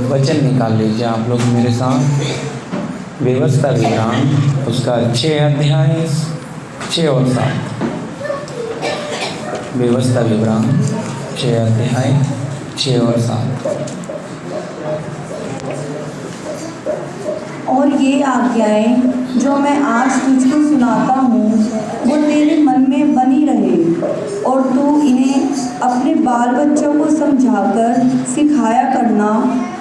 वचन निकाल लीजिए आप लोग मेरे साथ। व्यवस्था विवरण उसका 6 अध्याय 6 और 7। व्यवस्था विवरण 6 अध्याय 6 और 7। और ये आज्ञाएं जो मैं आज तुझको सुनाता हूँ वो तेरे मन में बनी रहे और तू इन्हें अपने बाल बच्चों को समझाकर सिखाया करना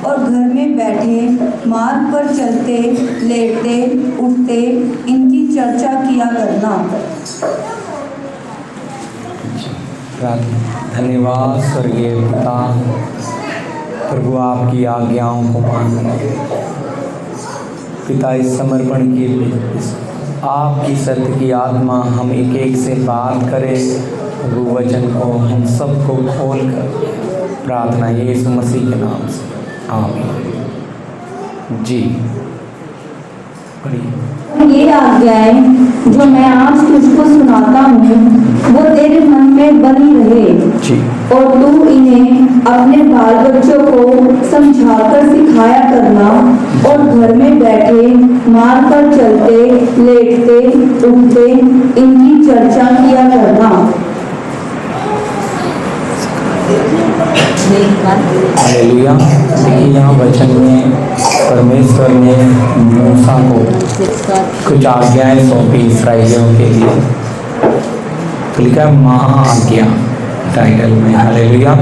और घर में बैठे मार्ग पर चलते लेटते उठते इनकी चर्चा किया करना। धन्यवाद स्वर्गीय पिता, प्रभु आपकी आज्ञाओं को मानने पिता इस समर्पण की आपकी सत्य की आत्मा हम एक एक से बात करें। प्रभु वचन को हम सबको खोल कर प्रार्थना यीशु मसीह के नाम से आमीन। जी ये आज्ञाएं जो मैं आज तुझको सुनाता हूँ वो तेरे मन में बनी रहे और तू इन्हें अपने बाल बच्चों को समझाकर सिखाया करना और घर में बैठे मार्ग पर चलते लेटते उठते इनकी चर्चा किया करना। हालेलुया। देखिए यहाँ वचन में परमेश्वर ने मूसा को कुछ आज्ञाएं सौंपी इस्राएलियों के लिए, तो लिखा है महाआज्ञा टाइटल में। हालेलुया।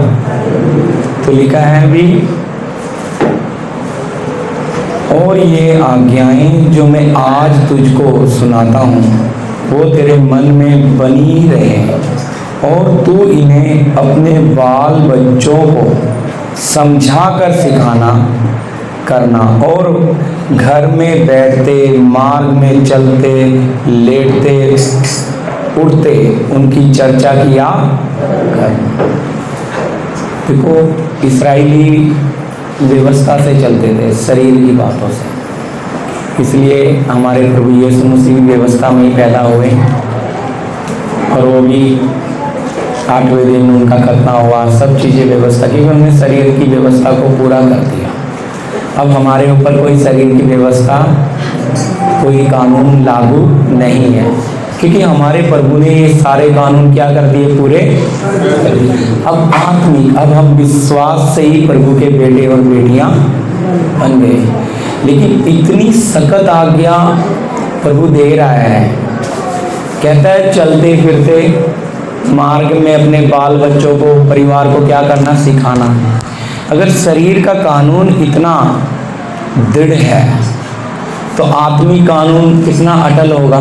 तो लिखा है भी, और ये आज्ञाएं जो मैं आज तुझको सुनाता हूँ वो तेरे मन में बनी रहे और तू इन्हें अपने बाल बच्चों को समझा कर सिखाना करना और घर में बैठते मार्ग में चलते लेटते उठते उनकी चर्चा किया करना। देखो इस्राएली व्यवस्था से चलते थे, शरीर की बातों से, इसलिए हमारे प्रभु यीशु मसीह व्यवस्था में ही पैदा हुए और वो भी 8वें दिन उनका खतना हुआ, सब चीज़ें व्यवस्था की, उन्होंने शरीर की व्यवस्था को पूरा कर दिया। अब हमारे ऊपर कोई शरीर की व्यवस्था कोई कानून लागू नहीं है, क्योंकि हमारे प्रभु ने ये सारे कानून क्या कर दिए, पूरे कर दिए। अब आत्मिक, अब हम विश्वास से ही प्रभु के बेटे और बेटियां बन गए। लेकिन इतनी सख्त आज्ञा प्रभु दे रहा है, कहता है चलते फिरते मार्ग में अपने बाल बच्चों को परिवार को क्या करना, सिखाना। अगर शरीर का कानून इतना दृढ़ है तो आत्मिक कानून कितना अटल होगा।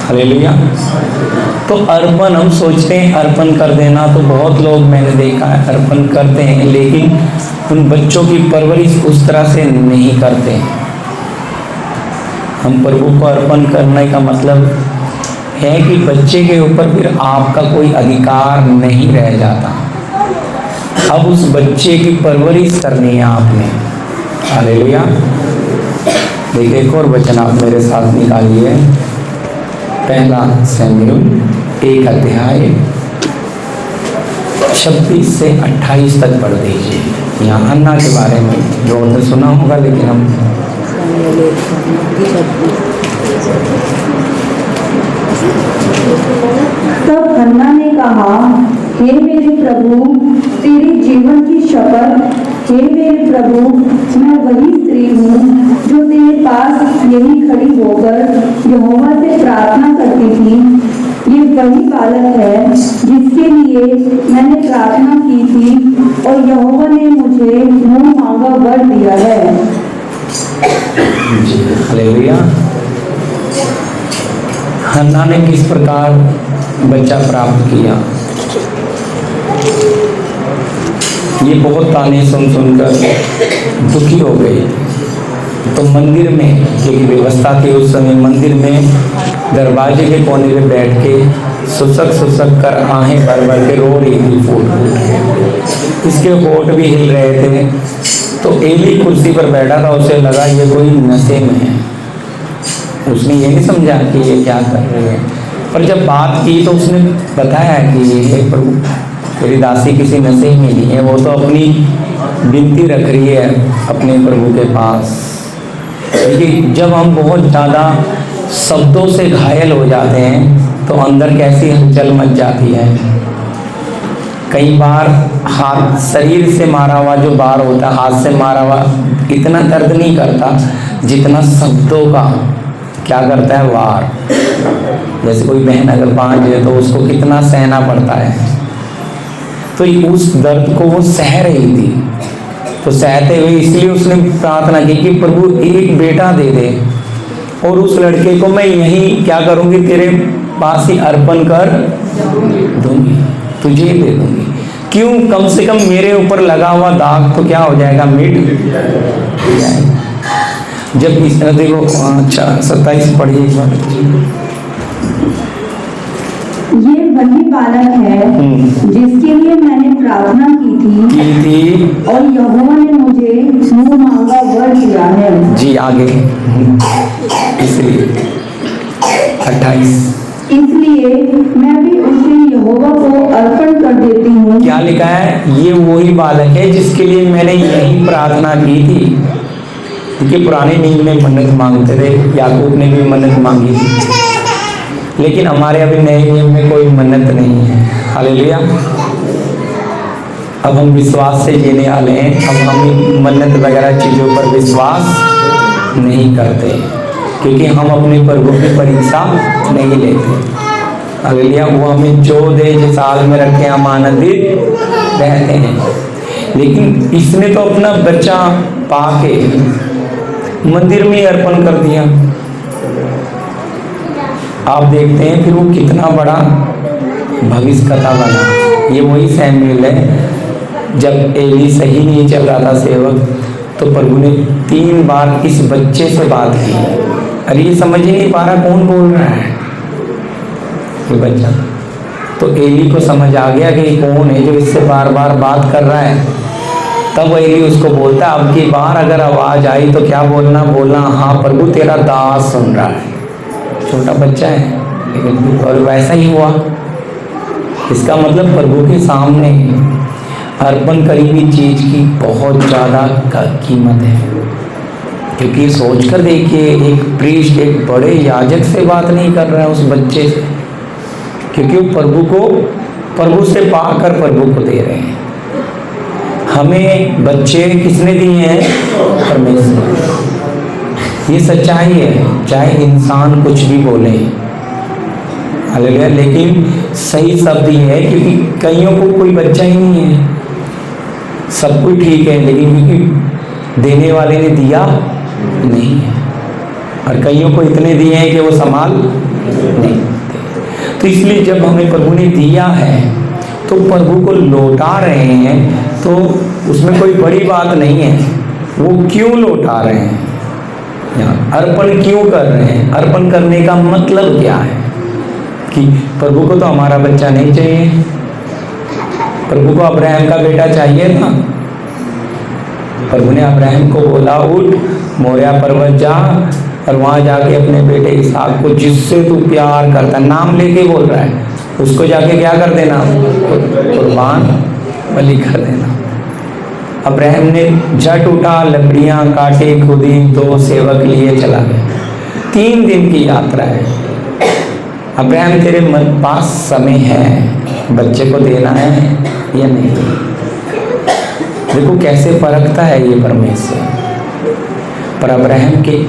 हालेलुया। तो अर्पण हम सोचते हैं अर्पण कर देना, तो बहुत लोग मैंने देखा है अर्पण करते हैं लेकिन उन बच्चों की परवरिश उस तरह से नहीं करते हैं। हम प्रभु को अर्पण करने का मतलब है कि बच्चे के ऊपर फिर आपका कोई अधिकार नहीं रह जाता, अब उस बच्चे की परवरिश करनी है आपने। हालेलुया। देखिए एक और वचन आप मेरे साथ निकालिए, 1 शमूएल 1 अध्याय 26 से 28 तक पढ़ दीजिए। यहाँ हन्ना के बारे में जो तो सुना होगा, लेकिन हम तब हन्ना ने कहा, हे मेरे प्रभु तेरे जीवन की शपथ, हे मेरे प्रभु मैं वही स्त्री हूँ जो तेरे पास यही खड़ी होकर यहोवा से प्रार्थना करती थी। ये वही बालक है जिसके लिए मैंने प्रार्थना की थी और यहोवा ने मुझे मुँह मांगा वर दिया है। हालेलुया। हन्ना ने किस प्रकार बच्चा प्राप्त किया, ये बहुत ताने सुन सुनकर दुखी हो गई। तो मंदिर में एक व्यवस्था थी उस समय, मंदिर में दरवाजे के कोने पे बैठ के सुसक कर आहें भर भर के रो रही थी, फूट फूट के, इसके होठ भी हिल रहे थे। तो एली कुर्सी पर बैठा था, उसे लगा ये कोई नशे में है, उसने ये नहीं समझा कि ये क्या कर रहे हैं। पर जब बात की तो उसने बताया कि ये प्रभु तेरी दासी किसी नशे में नहीं है, वो तो अपनी विनती रख रही है अपने प्रभु के पास। देखिए, जब हम बहुत ज़्यादा शब्दों से घायल हो जाते हैं तो अंदर कैसी हलचल मच जाती है। कई बार हाथ, शरीर से मारा हुआ जो बार होता है, हाथ से मारा हुआ इतना दर्द नहीं करता जितना शब्दों का क्या करता है, वार। जैसे कोई बहन अगर बांझ है तो उसको कितना सहना पड़ता है। तो उस दर्द को वो सह रही थी, तो सहते हुए इसलिए उसने प्रार्थना की कि प्रभु एक बेटा दे दे और उस लड़के को मैं यहीं क्या करूँगी, तेरे पास ही अर्पण कर दूंगी, तुझे दे दूंगी। क्यों? कम से कम मेरे ऊपर लगा हुआ दाग तो क्या हो जाएगा, मिट जाएगा। जब इस तरह देखो, अच्छा 27 पढ़िए एक बार। ये वही बालक है जिसके लिए मैंने प्रार्थना की थी और यहोवा ने मुझे मुंह मांगा वर दिया है। जी आगे, इसलिए 28, इसलिए मैं भी उसे यहोवा को अर्पण कर देती हूँ। क्या लिखा है? ये वही बालक है जिसके लिए मैंने यही प्रार्थना की थी। क्योंकि पुराने नियम में मन्नत मांगते थे, याकूब ने भी मन्नत मांगी थी, लेकिन हमारे अभी नए नियम में कोई मन्नत नहीं है। हालेलुया। अब हम विश्वास से जीने वाले हैं। अब हम मन्नत वगैरह चीज़ों पर विश्वास नहीं करते, क्योंकि हम अपने प्रभु की परीक्षा नहीं लेते। हालेलुया। वो हमें जो दे, जिस हाल में रखे, हम आनंदित रहते हैं। लेकिन इसने तो अपना बच्चा पाके मंदिर में अर्पण कर दिया। आप देखते हैं फिर वो कितना बड़ा भविष्य कथा बना। ये वही सैमुएल है, जब एली सही नहीं चल रहा था सेवक, तो प्रभु ने 3 बार इस बच्चे से बात की। अरे ये समझ ही नहीं पा रहा कौन बोल रहा है, ये बच्चा। तो एली को समझ आ गया कि कौन है जो इससे बार बार बात कर रहा है। तब एली उसको बोलता, अब की बार अगर आवाज़ आई तो क्या बोलना, हाँ प्रभु तेरा दास सुन रहा है। छोटा बच्चा है, लेकिन और वैसा ही हुआ। इसका मतलब प्रभु के सामने अर्पण करी हुई चीज की बहुत ज़्यादा कीमत है। क्योंकि सोच कर देखिए, एक प्रीस्ट, एक बड़े याजक से बात नहीं कर रहा है उस बच्चे से, क्योंकि वो प्रभु से पाकर प्रभु को दे रहे हैं। हमें बच्चे किसने दिए हैं? परमेश्वर। ये सच्चाई है, चाहे इंसान कुछ भी बोले। हालेलुया। लेकिन सही शब्द ये है, क्योंकि कईयों को कोई बच्चा ही नहीं है, सब कुछ ठीक है, लेकिन क्योंकि देने वाले ने दिया नहीं है, और कईयों को इतने दिए हैं कि वो संभाल नहीं। तो इसलिए जब हमें प्रभु ने दिया है तो प्रभु को लौटा रहे हैं, तो उसमें कोई बड़ी बात नहीं है। वो क्यों लौटा रहे हैं, अर्पण क्यों कर रहे हैं? अर्पण करने का मतलब क्या है? कि प्रभु को तो हमारा बच्चा नहीं चाहिए, प्रभु को अब्राहम का बेटा चाहिए था। प्रभु ने अब्राहम को बोला, उठ मोरिया पर्वत जा और वहाँ जाके अपने बेटे इसहाक को, जिससे तू प्यार करता, नाम लेके बोल रहा है, उसको जाके क्या कर देना, कुर्बान बलि कर देना। अब्राहम ने झट उठा, लकड़ियाँ काटे, खुदी 2 सेवक लिए चला गया। 3 दिन की यात्रा है। अब्राहम तेरे पास समय है, बच्चे को देना है या नहीं? देखो कैसे परखता है ये परमेश्वर। पर अब्राहम के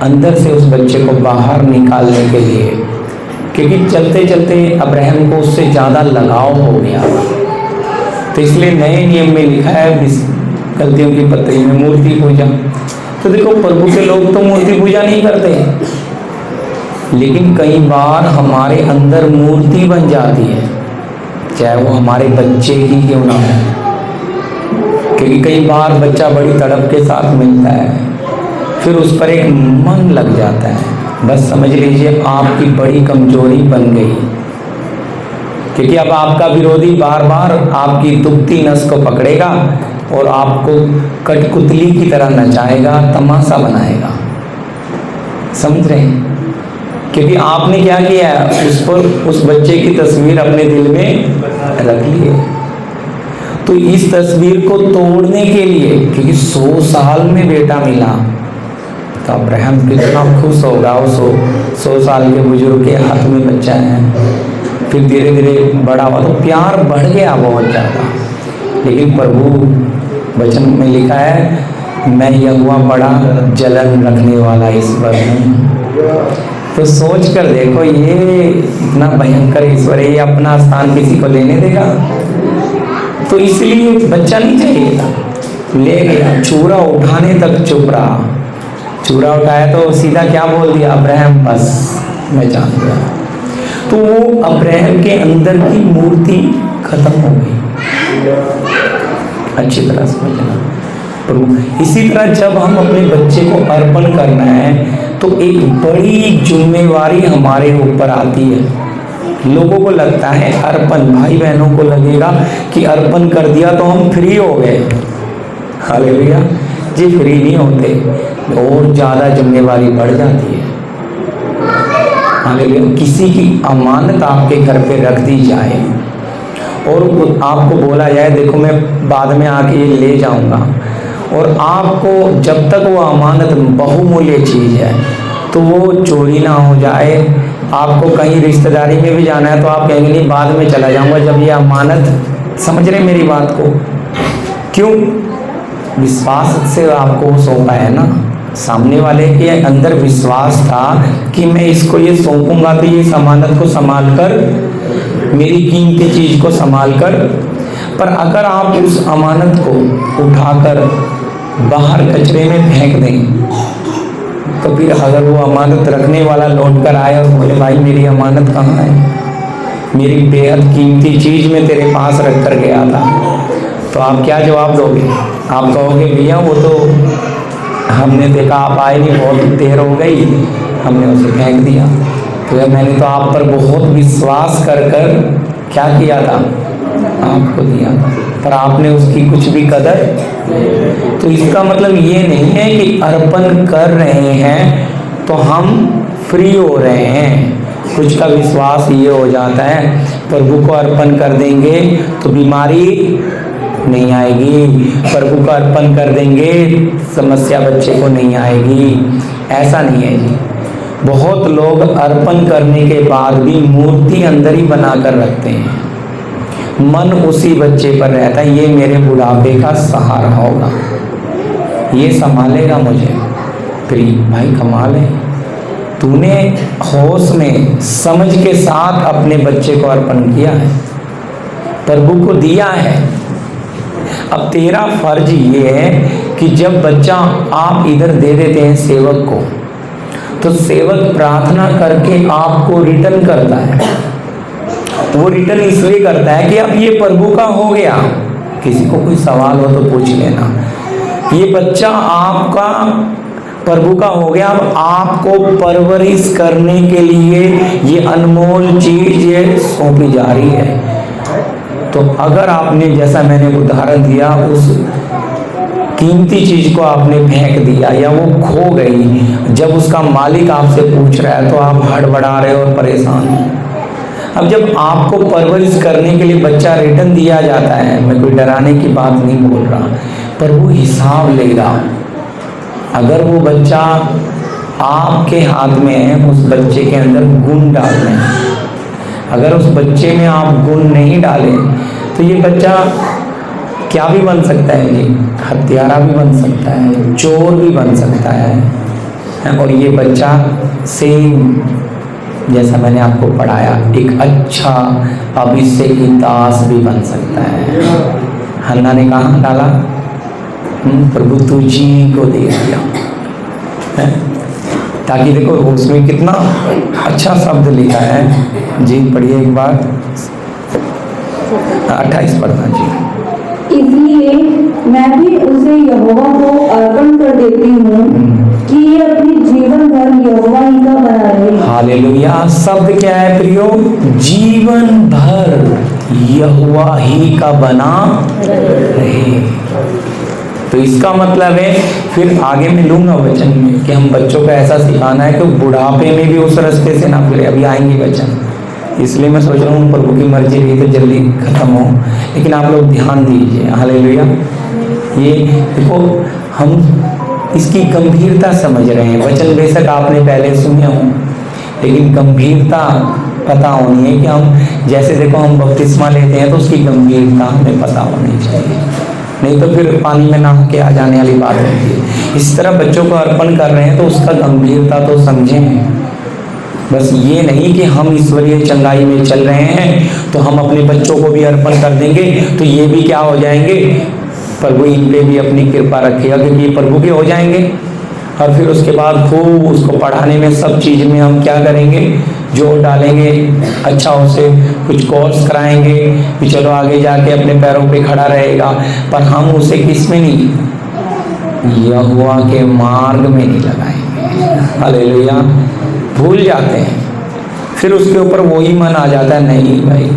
अंदर से उस बच्चे को बाहर निकालने के लिए, क्योंकि चलते चलते अब्राहम को उससे ज़्यादा लगाव हो गया, तो इसलिए नए नियम में लिखा है गलतियों की पत्री में मूर्ति पूजा। तो देखो प्रभु के लोग तो मूर्ति पूजा नहीं करते, लेकिन कई बार हमारे अंदर मूर्ति बन जाती है, चाहे वो हमारे बच्चे ही क्यों ना हो। क्योंकि कई बार बच्चा बड़ी तड़प के साथ मिलता है, फिर उस पर एक मन लग जाता है। बस समझ लीजिए आपकी बड़ी कमजोरी बन गई, क्योंकि अब आपका विरोधी बार बार आपकी दुखती नस को पकड़ेगा और आपको कठपुतली की तरह नचाएगा, तमाशा बनाएगा। समझ रहे हैं? क्योंकि आपने क्या किया है, उस बच्चे की तस्वीर अपने दिल में रख ली है। तो इस तस्वीर को तोड़ने के लिए, क्योंकि 100 साल में बेटा मिला, तो अब्राहम कितना खुश होगा। वो 100 साल के बुजुर्ग के हाथ में बच्चा है। फिर धीरे धीरे बड़ा हुआ तो प्यार बढ़ गया बहुत ज़्यादा। लेकिन प्रभु वचन में लिखा है, मैं यहोवा बड़ा जलन रखने वाला ईश्वर हूँ। तो सोच कर देखो, ये इतना भयंकर ईश्वर है, ये अपना स्थान किसी को लेने देगा? तो इसलिए बच्चा नहीं चाहिए था, ले गया। चूरा उठाने तक चुप रहा। चूरा उठाया तो सीधा क्या बोल दिया, अब्राहम बस मैं जान गया। तो वो अब्राहम के अंदर की मूर्ति खत्म हो गई। अच्छी तरह समझना प्रभु। इसी तरह जब हम अपने बच्चे को अर्पण करना है तो एक बड़ी जिम्मेवारी हमारे ऊपर आती है। लोगों को लगता है अर्पण, भाई बहनों को लगेगा कि अर्पण कर दिया तो हम फ्री हो गए। हालेलुया जी, फ्री नहीं होते, और ज़्यादा जिम्मेवारी बढ़ जाती है। हालेलुया। किसी की अमानत आपके घर पे रख दी जाए और आपको बोला जाए देखो मैं बाद में आके ये ले जाऊंगा, और आपको जब तक वो अमानत बहुमूल्य चीज़ है तो वो चोरी ना हो जाए। आपको कहीं रिश्तेदारी में भी जाना है तो आप कहेंगे नहीं बाद में चला जाऊंगा, जब ये अमानत, समझ रहे मेरी बात को? क्यों? विश्वास से आपको सौंपा है ना, सामने वाले के अंदर विश्वास था कि मैं इसको ये सौंपूंगा तो ये इस अमानत को संभाल कर, मेरी कीमती चीज़ को संभाल कर। पर अगर आप उस अमानत को उठाकर बाहर कचरे में फेंक दें, तो फिर अगर वो अमानत रखने वाला लौट कर आए और बोले भाई मेरी अमानत कहाँ है, मेरी बेहद कीमती चीज़ में तेरे पास रख कर गया था, तो आप क्या जवाब दोगे? आप कहोगे भैया वो तो हमने देखा आप आए नहीं, बहुत देर हो गई, हमने उसे फेंक दिया। तो मैंने तो आप पर बहुत विश्वास कर कर क्या किया था, आपको दिया था, पर आपने उसकी कुछ भी कदर। तो इसका मतलब ये नहीं है कि अर्पण कर रहे हैं तो हम फ्री हो रहे हैं। कुछ का विश्वास ये हो जाता है प्रभु को अर्पण कर देंगे तो बीमारी नहीं आएगी, प्रभु का अर्पण कर देंगे समस्या बच्चे को नहीं आएगी। ऐसा नहीं है जी। बहुत लोग अर्पण करने के बाद भी मूर्ति अंदर ही बना कर रखते हैं, मन उसी बच्चे पर रहता है, ये मेरे बुढ़ापे का सहारा होगा, ये संभालेगा मुझे। प्री भाई कमाल है, तूने होश में समझ के साथ अपने बच्चे को अर्पण किया है, प्रभु को दिया है। अब तेरा फर्ज ये है कि जब बच्चा आप इधर दे देते हैं सेवक को, तो सेवक प्रार्थना करके आपको रिटर्न करता है। वो रिटर्न इसलिए करता है कि अब ये प्रभु का हो गया। किसी को कोई सवाल हो तो पूछ लेना। ये बच्चा आपका प्रभु का हो गया, अब आपको परवरिश करने के लिए ये अनमोल चीज ये सौंपी जा रही है। तो अगर आपने, जैसा मैंने उदाहरण दिया, उस कीमती चीज को आपने फेंक दिया या वो खो गई, जब उसका मालिक आपसे पूछ रहा है तो आप हड़बड़ा रहे और परेशान हैं। अब जब आपको परवरिश करने के लिए बच्चा रिटर्न दिया जाता है, मैं कोई डराने की बात नहीं बोल रहा, पर वो हिसाब लेगा। अगर वो बच्चा आपके हाथ में है, उस बच्चे के अंदर गुण डालने हैं। अगर उस बच्चे में आप गुण नहीं डालें तो ये बच्चा क्या भी बन सकता है जी, हत्यारा भी बन सकता है, चोर भी बन सकता है। और ये बच्चा सेम जैसा मैंने आपको पढ़ाया एक अच्छा अभिषेकी दास भी बन सकता है। हन्ना ने कहा डाला, प्रभु तुझी को दे दिया है, ताकि देखो उसमें कितना अच्छा शब्द लिखा है जी। पढ़िए एक बार 28 पढ़ना जी। इसलिए मैं भी उसे यहोवा को अर्पण कर देती हूँ कि ये अपनी जीवन भर यहोवा ही का बना रहे। हालेलुया। शब्द क्या है प्रियो? जीवन भर यहोवा ही का बना रहे। तो इसका मतलब है, फिर आगे मैं लूंगा वचन में कि हम बच्चों को ऐसा सिखाना है कि बुढ़ापे में भी उस रास्ते से ना फिरे। अभी आएंगे वचन, इसलिए मैं सोच रहा हूँ प्रभु की मर्जी रही तो जल्दी खत्म हो, लेकिन आप लोग ध्यान दीजिए। हालेलुया। ये देखो, हम इसकी गंभीरता समझ रहे हैं। वचन बेशक आपने पहले सुने हों, लेकिन गंभीरता पता होनी है कि हम जैसे देखो हम बपतिस्मा लेते हैं तो उसकी गंभीरता हमें पता होनी चाहिए, नहीं तो फिर पानी में नहा के आ जाने वाली बात होती है। इस तरह बच्चों को अर्पण कर रहे हैं तो उसका गंभीरता तो समझें। बस ये नहीं कि हम ईश्वरीय चंगाई में चल रहे हैं तो हम अपने बच्चों को भी अर्पण कर देंगे तो ये भी क्या हो जाएंगे, प्रभु इन पे भी अपनी कृपा रखेगा, क्योंकि ये प्रभु के हो जाएंगे। और फिर उसके बाद खूब उसको पढ़ाने में सब चीज़ में हम क्या करेंगे, जोर डालेंगे, अच्छा उसे कुछ कोर्स कराएंगे कि चलो आगे जाके अपने पैरों पे खड़ा रहेगा, पर हम उसे किस में नहीं, यहोवा के मार्ग में नहीं लगाएंगे। हालेलुया। भूल जाते हैं, फिर उसके ऊपर वही मन आ जाता है, नहीं भाई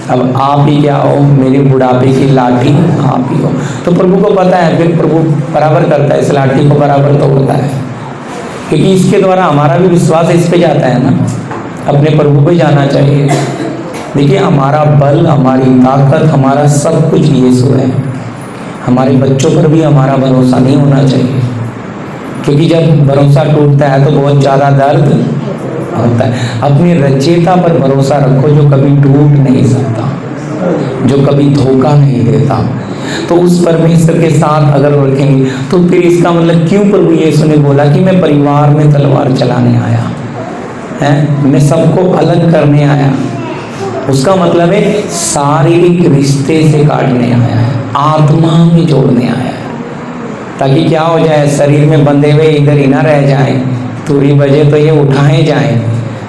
अब आप ही क्या हो, मेरी बुढ़ापे की लाठी आप ही हो। तो प्रभु को पता है, फिर प्रभु बराबर करता है, इस लाठी को बराबर तोड़ता है, क्योंकि इसके द्वारा हमारा भी विश्वास इस पे जाता है ना, अपने प्रभु पे जाना चाहिए। देखिए हमारा बल, हमारी ताकत, हमारा सब कुछ यीशु है। हमारे बच्चों पर भी हमारा भरोसा नहीं होना चाहिए, क्योंकि जब भरोसा टूटता है तो बहुत ज़्यादा दर्द होता है। अपने रचयिता पर भरोसा रखो जो कभी टूट नहीं सकता, जो कभी धोखा नहीं देता। तो उस परमेश्वर के साथ अगर रखेंगे तो फिर इसका मतलब क्यों प्रभु यीशु ने बोला कि मैं परिवार में तलवार चलाने आया है, मैं सबको अलग करने आया। उसका मतलब है शारीरिक रिश्ते से काटने आया है, आत्मा में जोड़ने आया है, ताकि क्या हो जाए, शरीर में बंधे हुए इधर ही ना रह जाए, तुरी बजे तो ये उठाए जाएं।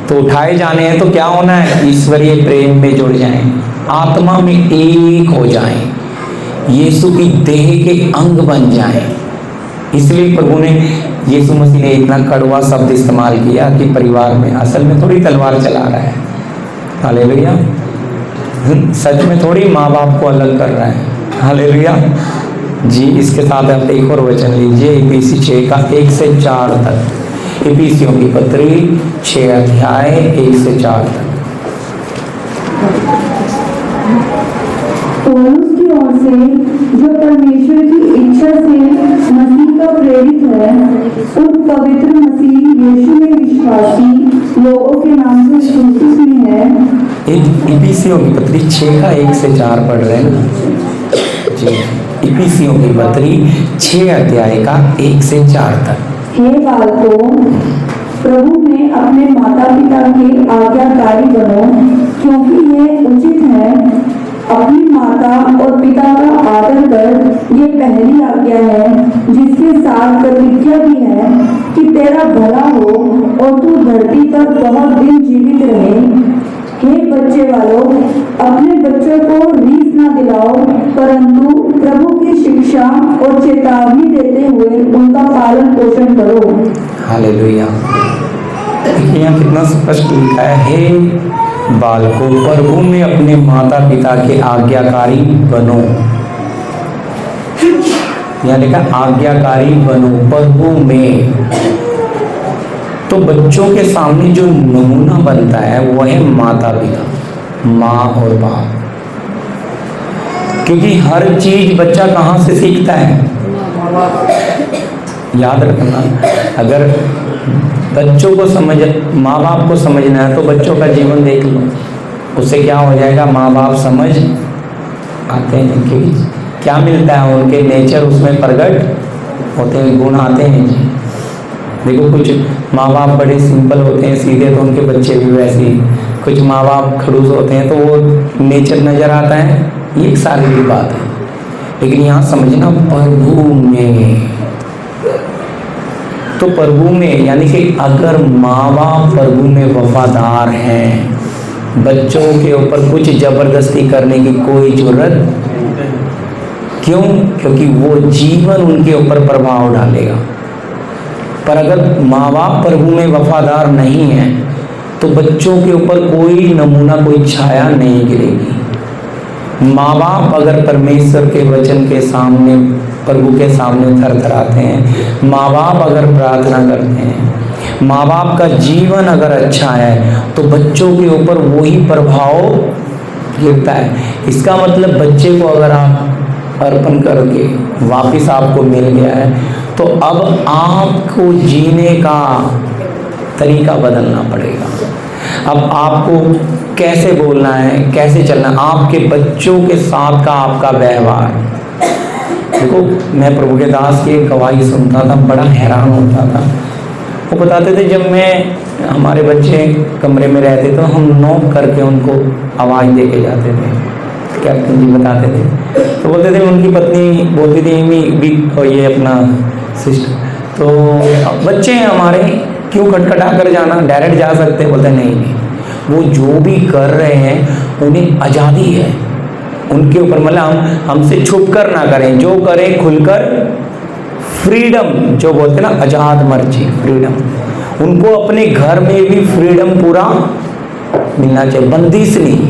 तो उठाए जाने हैं तो क्या होना है, ईश्वरीय प्रेम में जुड़ जाएं, आत्मा में एक हो जाएं, यीशु की देह के अंग बन जाएं। इसलिए प्रभु ने, यीशु मसीह ने इतना कड़वा शब्द इस्तेमाल किया कि परिवार में असल में थोड़ी तलवार चला रहा है। हालेलुया। सच में थोड़ी माँ बाप को अलग कर रहा है। हालेलुया जी। इसके साथ आप एक और वचन लीजिए, इफिसी 6 का 1 से 4 तक। इफिसियों की पत्री 6 अध्याय 1 से 4 तक। पौलुस की ओर से जो परमेश्वर की इच्छा से मसीह का प्रेरित है, उन पवित्र मसीह यीशु में विश्वासी लोगों के नाम से स्तुति में है। इफिसियों की पत्री 6 का 1 से 4 पढ़ रहे हैं जी। इफिसियों की पत्री 6 अध्याय का 1 से 4 तक। हे बालकों, प्रभु में अपने माता पिता के आज्ञाकारी बनो, क्योंकि यह उचित है। अपनी माता और पिता का आदर कर, ये पहली आज्ञा है, जिसके साथ प्रतिज्ञा भी है कि तेरा भला हो और तू धरती पर बहुत दिन जीवित रहे। हे बच्चे वालों, अपने बच्चों को रीस ना दिलाओ, परंतु प्रभु की शिक्षा और चेतावनी देते हुए उनका पालन पोषण करो। हालेलुया। यहाँ कितना स्पष्ट लिखा है, हे बालकों, प्रभु में अपने माता पिता के आज्ञाकारी बनो। यहाँ लिखा आज्ञाकारी बनो प्रभु में। तो बच्चों के सामने जो नमूना बनता है वो है माता पिता, माँ और बाप। क्योंकि हर चीज बच्चा कहाँ से सीखता है, याद रखना। अगर बच्चों को माँ बाप को समझना है तो बच्चों का जीवन देख लो, उससे क्या हो जाएगा, माँ बाप समझ आते हैं। क्योंकि क्या मिलता है, उनके नेचर उसमें प्रकट होते हैं, गुण आते हैं जी। देखो कुछ माँ बाप बड़े सिंपल होते हैं, सीधे, तो उनके बच्चे भी वैसे ही। कुछ माँ बाप खड़ूस होते हैं तो वो नेचर नजर आता है, ये एक शारीरिक बात है। लेकिन यहाँ समझना, प्रभु में, तो प्रभु में यानी कि अगर माँ बाप प्रभु में वफादार हैं, बच्चों के ऊपर कुछ जबरदस्ती करने की कोई जरूरत, क्यों? क्योंकि वो जीवन उनके ऊपर प्रभाव डालेगा। पर अगर माँ बाप प्रभु में वफादार नहीं है तो बच्चों के ऊपर कोई नमूना, कोई छाया नहीं गिरेगी। माँ बाप अगर परमेश्वर के वचन के सामने, प्रभु के सामने थरथराते हैं, माँ बाप अगर प्रार्थना करते हैं, माँ बाप का जीवन अगर अच्छा है तो बच्चों के ऊपर वही प्रभाव गिरता है। इसका मतलब बच्चे को अगर आप अर्पण करके वापस आपको मिल गया है तो अब आपको जीने का तरीका बदलना पड़ेगा। अब आपको कैसे बोलना है, कैसे चलना है, आपके बच्चों के साथ का आपका व्यवहार। देखो, मैं प्रभु के दास की एक गवाही सुनता था, बड़ा हैरान होता था। वो बताते थे जब हमारे बच्चे कमरे में रहते तो हम नॉक करके उनको आवाज़ दे के जाते थे। कैप्टन जी बताते थे, तो बोलते थे उनकी पत्नी बोलती थी भी और ये अपना सिस्टर, तो बच्चे हैं हमारे, क्यों खटखटा कर जाना, डायरेक्ट जा सकते हैं। बोलते नहीं, वो जो भी कर रहे हैं उन्हें आज़ादी है, उनके ऊपर मतलब हमसे छुप कर ना करें, जो करें खुलकर, फ्रीडम जो बोलते ना, आज़ाद मर्जी, फ्रीडम। उनको अपने घर में भी फ्रीडम पूरा मिलना चाहिए, बंदिश नहीं।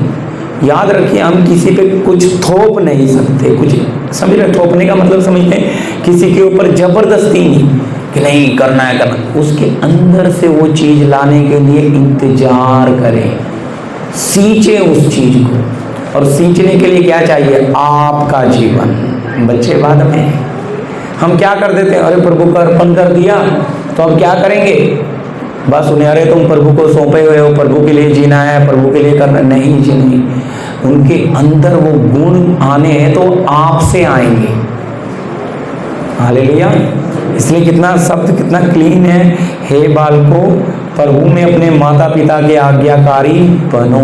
याद रखिए, हम किसी पे कुछ थोप नहीं सकते, कुछ समझ रहे, थोपने का मतलब समझते हैं, किसी के ऊपर जबरदस्ती नहीं कि नहीं करना है करना। उसके अंदर से वो चीज़ लाने के लिए इंतजार करें, सींचे उस चीज़ को। और सींचने के लिए क्या चाहिए? आपका जीवन। बच्चे बाद में हम क्या कर देते हैं, अरे प्रभु का अर्पण कर दिया तो अब क्या करेंगे, बस उन्हें अरे तुम प्रभु को सौंपे हुए हो, प्रभु के लिए जीना है, प्रभु के लिए करना नहीं जी नहीं। उनके अंदर वो गुण आने हैं तो आपसे आएंगे। हालेलुया। इसलिए कितना शब्द कितना क्लीन है, हे बालकों प्रभु में अपने माता पिता के आज्ञाकारी बनो।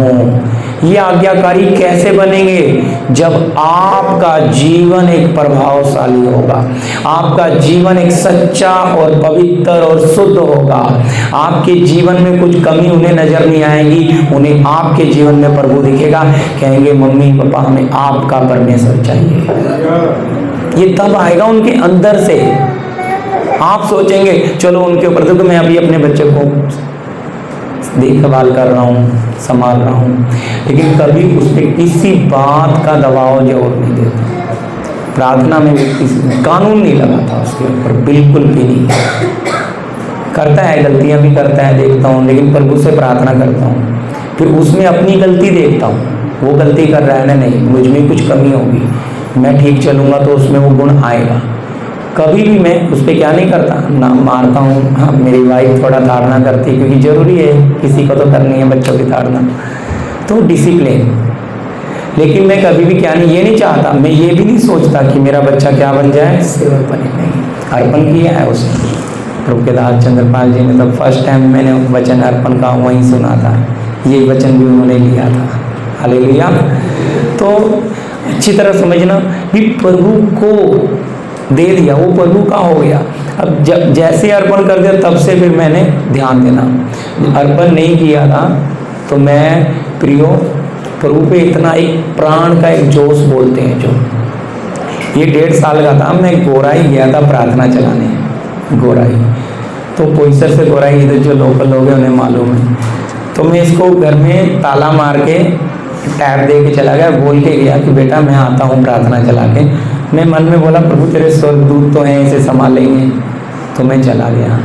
ये आज्ञाकारी कैसे बनेंगे? जब आपका जीवन एक प्रभावशाली होगा, आपका जीवन एक सच्चा और पवित्र और शुद्ध होगा। आपके जीवन में कुछ कमी उन्हें नजर नहीं आएगी, उन्हें आपके जीवन में प्रभु दिखेगा, कहेंगे मम्मी पापा हमें आपका परमेश्वर चाहिए। ये तब आएगा उनके अंदर से। आप सोचेंगे चलो उनके ऊपर तो मैं अभी अपने बच्चे को देखभाल कर रहा हूँ, संभाल रहा हूँ, लेकिन कभी उस पर किसी बात का दबाव जोर नहीं देता। प्रार्थना में भी किसी कानून नहीं लगाता उसके ऊपर, बिल्कुल भी नहीं। करता है, गलतियाँ भी करता है, देखता हूँ, लेकिन प्रभु से प्रार्थना करता हूँ। फिर उसमें अपनी गलती देखता हूँ, वो गलती कर रहा है ना, नहीं मुझ में कुछ कमी होगी, मैं ठीक चलूँगा तो उसमें वो गुण आएगा। कभी भी मैं उस पर क्या नहीं करता, ना मारता हूँ। हाँ, मेरी वाइफ थोड़ा ताड़ना करती है क्योंकि ज़रूरी है, किसी को तो करनी है बच्चों की ताड़ना, तो डिसिप्लिन। लेकिन मैं कभी भी क्या नहीं, ये नहीं चाहता, मैं ये भी नहीं सोचता कि मेरा बच्चा क्या बन जाए, सेवक बने। नहीं, अर्पण किया है उसने। प्रभु के दास चंद्रपाल जी ने तो फर्स्ट टाइम मैंने वचन अर्पण का वहीं सुना था, ये वचन भी उन्होंने लिया था। हालेलुया। तो अच्छी तरह समझना कि प्रभु को दे दिया, वो प्रभु का हो गया। अब जब जैसे अर्पण कर दिया तब से फिर मैंने ध्यान देना। अर्पण नहीं किया था तो मैं प्रियो प्रभु पे इतना एक प्राण का एक जोश बोलते हैं जो, ये 1.5 साल का था, मैं गोराई गया था प्रार्थना चलाने। गोराई तो पोईसर से गोराई, इधर जो लोकल लोग हैं उन्हें मालूम है। तो मैं इसको घर में ताला मार के टैब दे के चला गया, बोल के गया कि बेटा मैं आता हूँ प्रार्थना चला के। मैं मन में बोला प्रभु तेरे स्वर्गदूत तो हैं, इसे संभालेंगे। तो मैं चला गया,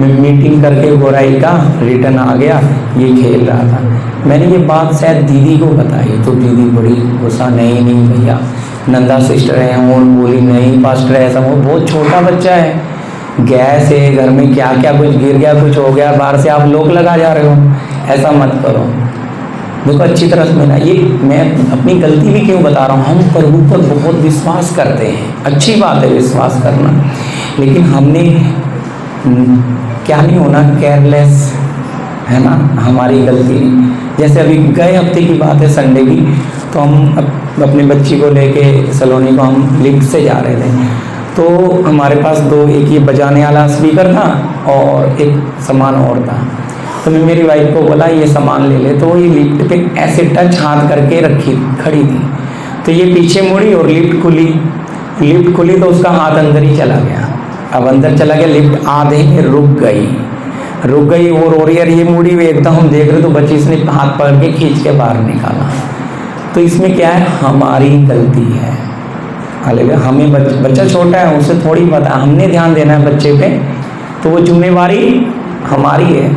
मैं मीटिंग करके गोराई का रिटर्न आ गया, ये खेल रहा था। मैंने ये बात शायद दीदी को बताई तो दीदी बड़ी गुस्सा, नहीं भैया नंदा सिस्टर है, वो बोली नहीं पास्टर ऐसा, वो बहुत छोटा बच्चा है, गैस है घर में, क्या क्या कुछ गिर गया, कुछ हो गया, बाहर से आप लोग लगा जा रहे हो, ऐसा मत करो। देखो अच्छी तरह समझना, ये मैं अपनी गलती भी क्यों बता रहा हूँ। हम प्रभु पर बहुत विश्वास करते हैं, अच्छी बात है विश्वास करना, लेकिन हमने क्या नहीं होना, केयरलेस है ना, हमारी गलती नहीं। जैसे अभी गए हफ्ते की बात है, संडे की, तो हम अपने बच्ची को लेके सलोनी को हम लिफ्ट से जा रहे थे, तो हमारे पास एक ये बजाने वाला स्पीकर था और एक सामान और था। तो मैं मेरी वाइफ को बोला ये सामान ले ले, तो ये लिफ्ट पे ऐसे टच हाथ करके खड़ी थी, तो ये पीछे मुड़ी और लिफ्ट खुली तो उसका हाथ अंदर ही चला गया। अब अंदर चला गया, लिफ्ट आधे में रुक गई और ओरियर ये मुड़ी हुई एकदम, हम देख रहे तो बच्ची इसने हाथ पकड़ के खींच के बाहर निकाला। तो इसमें क्या है, हमारी गलती है। हालेलुया। हमें बच्चा छोटा है, उसे थोड़ी पता, हमने ध्यान देना है बच्चे पे, तो वो जिम्मेवारी हमारी है,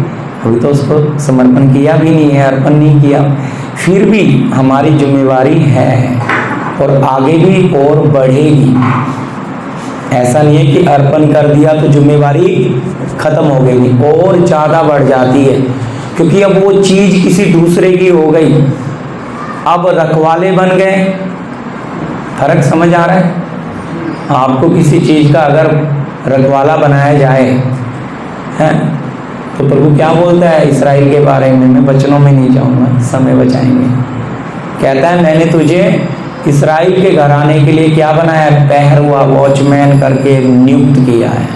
अभी तो उसको समर्पण किया भी नहीं है, अर्पण नहीं किया, फिर भी हमारी जिम्मेवारी है और आगे भी और बढ़ेगी। ऐसा नहीं है कि अर्पण कर दिया तो जिम्मेवारी खत्म हो गई, और ज़्यादा बढ़ जाती है, क्योंकि अब वो चीज़ किसी दूसरे की हो गई, अब रखवाले बन गए। फर्क समझ आ रहा है? आपको किसी चीज़ का अगर रखवाला बनाया जाए है, तो प्रभु क्या बोलता है इस्राएल के बारे में? मैं वचनों में नहीं जाऊंगा, समय बचाएंगे। कहता है मैंने तुझे इस्राएल के घराने के लिए क्या बनाया है? पहरुआ, वॉचमैन करके नियुक्त किया है।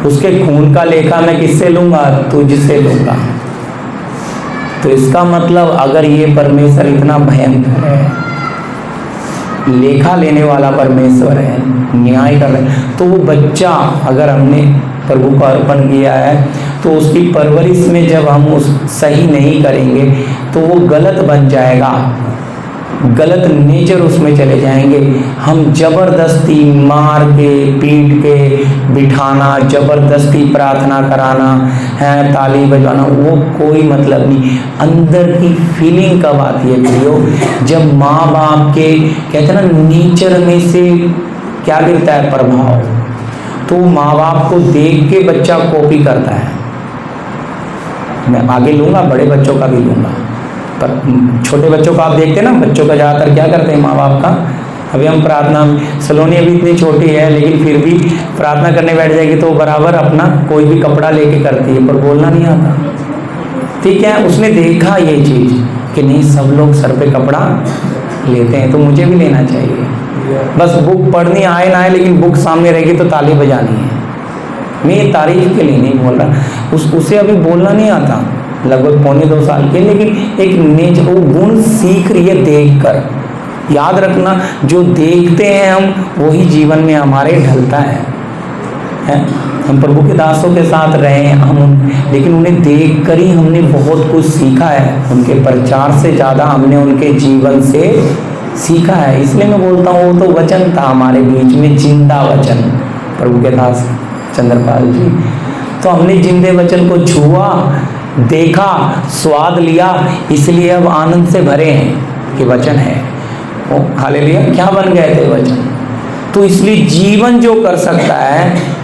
उसके खून का लेखा मैं किससे लूंगा? तुझसे लूंगा। तो इसका मतलब अगर ये परमेश्वर इतना भयंकर है, लेखा लेने वाला परमेश्वर है, न्याय कर रहे हैं, तो वो बच्चा अगर हमने प्रभु को अर्पण किया है तो उसकी परवरिश में जब हम उस सही नहीं करेंगे तो वो गलत बन जाएगा, गलत नेचर उसमें चले जाएंगे। हम जबरदस्ती मार के पीट के बिठाना, जबरदस्ती प्रार्थना कराना है, ताली बजाना, वो कोई मतलब नहीं। अंदर की फीलिंग कब आती है प्रियो? जब माँ बाप के कहते हैं ना नेचर में से क्या गिरता है? प्रभाव। तो माँ बाप को देख के बच्चा कॉपी करता है। मैं आगे लूँगा, बड़े बच्चों का भी लूँगा, पर छोटे बच्चों का आप देखते हैं ना, बच्चों का ज़्यादातर क्या करते हैं माँ बाप का? अभी हम प्रार्थना, सलोनी अभी इतनी छोटी है लेकिन फिर भी प्रार्थना करने बैठ जाएगी तो बराबर अपना कोई भी कपड़ा लेके करती है, पर बोलना नहीं आता। ठीक है, उसने देखा ये चीज़ कि नहीं सब लोग सर पे कपड़ा लेते हैं तो मुझे भी लेना चाहिए। बस बुक पढ़नी आए ना आए, लेकिन बुक सामने रहेगी तो ताली बजानी है। मैं ये तारीफ के लिए नहीं बोल रहा, उसे अभी बोलना नहीं आता, लगभग पौने 2 साल के, लेकिन एक नेचर, वो गुण सीख रही है देख कर। याद रखना, जो देखते हैं हम वही जीवन में हमारे ढलता है? हम प्रभु के दासों के साथ रहे हम, लेकिन उन्हें देख कर ही हमने बहुत कुछ सीखा है। उनके प्रचार से ज़्यादा हमने उनके जीवन से सीखा है। इसलिए मैं बोलता हूँ वो तो वचन था हमारे बीच में, जिंदा वचन, प्रभु के दास चंद्रपाल जी। तो हमने जिंदे वचन को छुआ, देखा, स्वाद लिया, इसलिए अब आनंद से भरे हैं कि वचन है। ओ हालेलुया, क्या बन गए थे वचन। तो इसलिए जीवन जो कर सकता है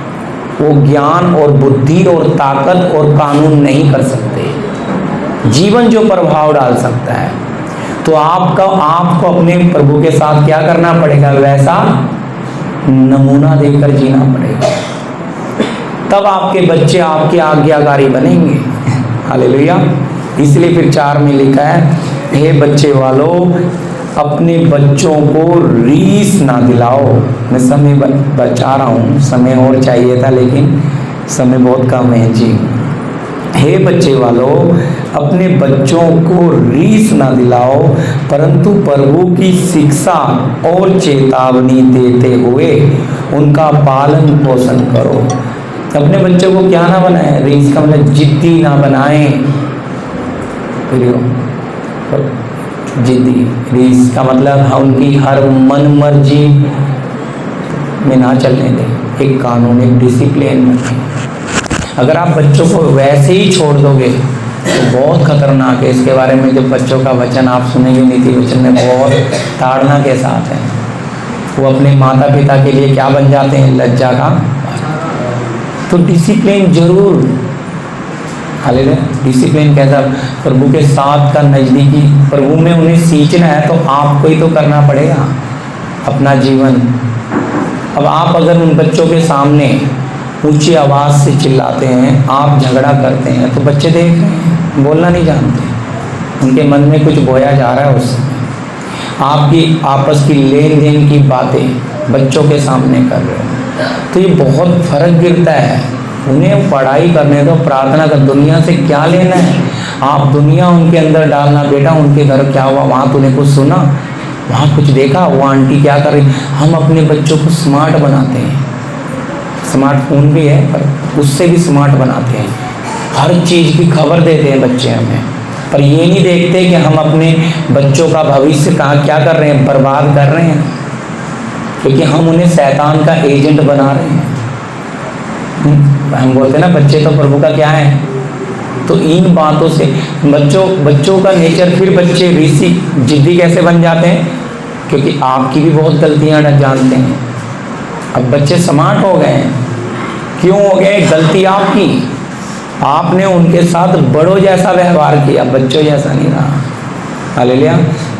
वो ज्ञान और बुद्धि और ताकत और कानून नहीं कर सकते। जीवन जो प्रभाव डाल सकता है, तो आपको अपने प्रभु के साथ क्या करना पड़ेगा? वैसा नमूना देकर जीना पड़ेगा, तब आपके बच्चे आपके आज्ञाकारी बनेंगे। हालेलुया। इसलिए फिर 4 में लिखा है, हे बच्चे वालों अपने बच्चों को रीस ना दिलाओ। मैं समय बचा रहा हूँ, समय और चाहिए था लेकिन समय बहुत कम है जी। हे बच्चे वालों अपने बच्चों को रीस ना दिलाओ, परंतु प्रभु की शिक्षा और चेतावनी देते हुए उनका पालन पोषण करो। अपने बच्चों को क्या ना बनाए? रीस का मतलब जिद्दी ना बनाए। जिद्दी, रीस का मतलब उनकी हर मन मर्जी में ना चलने दें। एक कानून, एक डिसिप्लिन में। अगर आप बच्चों को वैसे ही छोड़ दोगे तो बहुत खतरनाक है। इसके बारे में जब बच्चों का वचन आप सुनेंगे, नीति वचन में बहुत ताड़ना के साथ है। वो अपने माता पिता के लिए क्या बन जाते हैं? लज्जा का। तो डिसिप्लिन जरूर, हालेलुया। डिसिप्लिन कैसा? प्रभु के साथ का नज़दीकी, प्रभु में उन्हें सींचना है तो आपको ही तो करना पड़ेगा अपना जीवन। अब आप अगर उन बच्चों के सामने ऊंची आवाज़ से चिल्लाते हैं, आप झगड़ा करते हैं, तो बच्चे देख रहे हैं, बोलना नहीं जानते, उनके मन में कुछ बोया जा रहा है उससे। आपकी आपस की लेन देन की बातें बच्चों के सामने कर रहे हैं, तो ये बहुत फर्क गिरता है। उन्हें पढ़ाई करने दो, प्रार्थना कर, दुनिया से क्या लेना है? आप दुनिया उनके अंदर डालना। बेटा उनके घर क्या हुआ, वहाँ तूने कुछ सुना, वहाँ कुछ देखा, वो आंटी क्या कर रही? हम अपने बच्चों को स्मार्ट बनाते हैं, स्मार्टफोन भी है पर उससे भी स्मार्ट बनाते हैं। हर चीज़ की खबर देते हैं बच्चे हमें, पर ये नहीं देखते कि हम अपने बच्चों का भविष्य क्या कर रहे हैं? बर्बाद कर रहे हैं, क्योंकि हम उन्हें शैतान का एजेंट बना रहे हैं। हम बोलते हैं ना बच्चे तो प्रभु का क्या है। तो इन बातों से बच्चों का नेचर, फिर बच्चे ऋषि जिद्दी कैसे बन जाते हैं, क्योंकि आपकी भी बहुत गलतियां जानते हैं। अब बच्चे स्मार्ट हो गए हैं, क्यों हो गए? गलती आपकी, आपने उनके साथ बड़ों जैसा व्यवहार किया, बच्चों जैसा नहीं रहा। हालेलुया।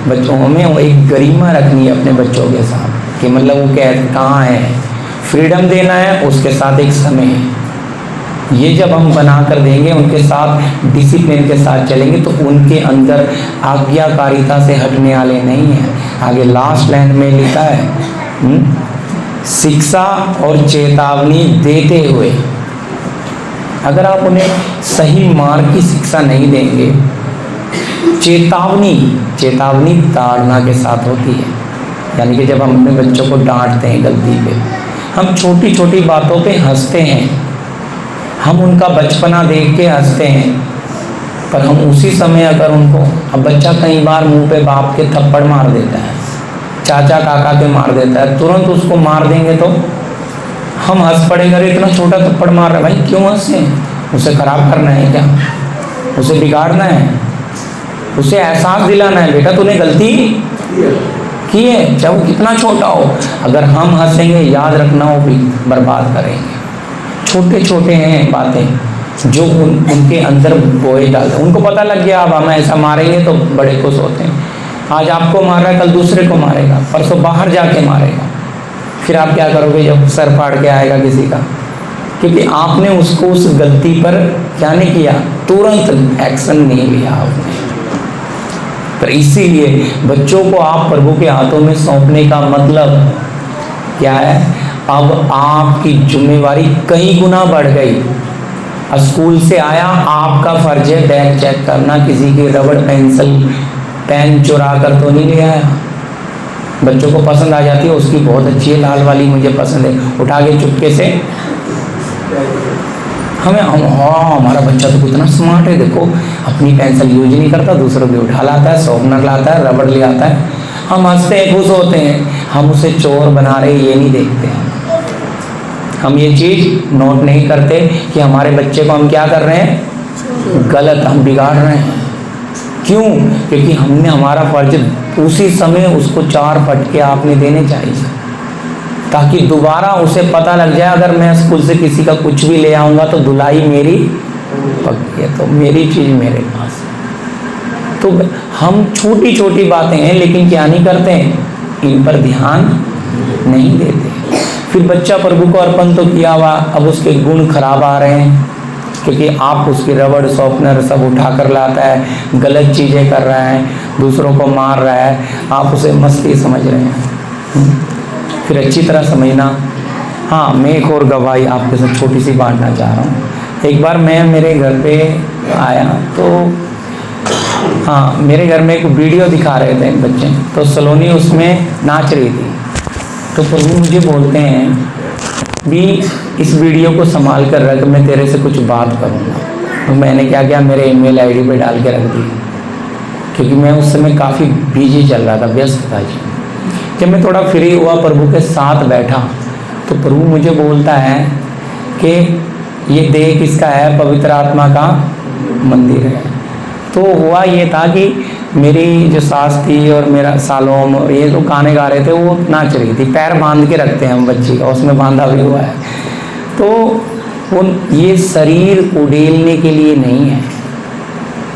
बच्चों में वो एक गरिमा रखनी है अपने बच्चों के साथ, कि मतलब वो कहाँ है, फ्रीडम देना है, उसके साथ एक समय है। ये जब हम बना कर देंगे, उनके साथ डिसिप्लिन के साथ चलेंगे, तो उनके अंदर आज्ञाकारिता से हटने वाले नहीं हैं। आगे लास्ट लाइन में लिखा है, शिक्षा और चेतावनी देते हुए। अगर आप उन्हें सही मार्ग की शिक्षा नहीं देंगे, चेतावनी ताड़ना के साथ होती है। यानी कि जब हम अपने बच्चों को डांटते हैं गलती पे, हम छोटी छोटी बातों पे हंसते हैं, हम उनका बचपना देख के हंसते हैं, पर हम उसी समय अगर उनको, अब बच्चा कई बार मुंह पे बाप के थप्पड़ मार देता है, चाचा काका के मार देता है, तुरंत उसको मार देंगे तो हम हंस पड़ेंगे, अरे इतना छोटा थप्पड़ मार रहा है, भाई क्यों हंसे? उसे खराब करना है क्या? उसे बिगाड़ना है? उसे एहसास दिलाना है, बेटा तूने गलती की है, चाहे वो कितना छोटा हो। अगर हम हंसेंगे, याद रखना वो भी बर्बाद करेंगे। छोटे छोटे हैं बातें जो उनके अंदर बोए डालते हैं। उनको पता लग गया अब हम ऐसा मारेंगे तो बड़े खुश होते हैं। आज आपको मार रहा है, कल दूसरे को मारेगा, परसों बाहर जाके मारेगा। फिर आप क्या करोगे जब सर फाड़ के आएगा किसी का? क्योंकि आपने उसको उस गलती पर क्या नहीं किया, तुरंत एक्शन नहीं लिया आपने। पर इसीलिए बच्चों को आप प्रभु के हाथों में सौंपने का मतलब क्या है? अब आपकी जिम्मेवारी कई गुना बढ़ गई। स्कूल से आया, आपका फर्ज है बैग चेक करना, किसी की रबड़ पेंसिल पेन चुरा कर तो नहीं ले आया। बच्चों को पसंद आ जाती है, उसकी बहुत अच्छी है, लाल वाली मुझे पसंद है, उठा के चुपके से हमारा बच्चा तो कितना स्मार्ट है, देखो अपनी पेंसिल यूज नहीं करता, दूसरों की उठा लाता है, शॉर्पनर लाता है, रबड़ ले आता है। हम हंसते हैं, खुश होते हैं, हम उसे चोर बना रहे ये नहीं देखते हैं। हम ये चीज़ नोट नहीं करते कि हमारे बच्चे को हम क्या कर रहे हैं, गलत हम बिगाड़ रहे हैं। क्यों? क्योंकि हमने हमारा फर्ज उसी समय उसको 4 फटके आपने देने चाहिए, ताकि दोबारा उसे पता लग जाए, अगर मैं स्कूल से किसी का कुछ भी ले आऊँगा तो धुलाई मेरी पक्की है, तो मेरी चीज़ मेरे पास। तो हम छोटी छोटी बातें हैं, लेकिन क्या नहीं करते हैं, इन पर ध्यान नहीं देते। फिर बच्चा प्रभु को अर्पण तो किया हुआ, अब उसके गुण खराब आ रहे हैं, क्योंकि आप उसकी रबड़ शॉर्पनर सब उठा कर लाता है, गलत चीज़ें कर रहा है, दूसरों को मार रहा है, आप उसे मस्ती समझ रहे हैं। फिर अच्छी तरह समझना। हाँ, मैं एक और गवाही आपके साथ छोटी सी बांटना चाह रहा हूँ। एक बार मैं मेरे घर पे आया तो हाँ, मेरे घर में एक वीडियो दिखा रहे थे बच्चे, तो सलोनी उसमें नाच रही थी। तो प्रभु मुझे बोलते हैं भी इस वीडियो को संभाल कर रख, मैं तेरे से कुछ बात करूँगा। तो मैंने क्या किया, मेरे ईमेल आईडी पे डाल के रख दी, क्योंकि मैं उस समय काफ़ी बिजी चल रहा था, व्यस्त था जी। जब मैं थोड़ा फ्री हुआ, प्रभु के साथ बैठा, तो प्रभु मुझे बोलता है कि ये देह किसका है? पवित्र आत्मा का मंदिर है। तो हुआ ये था कि मेरी जो सास थी और मेरा सालोम और ये जो गाने गा रहे थे, वो नाच रही थी। पैर बांध के रखते हैं हम बच्ची का, उसमें बांधा भी हुआ है। तो वो ये शरीर उड़ेलने के लिए नहीं है।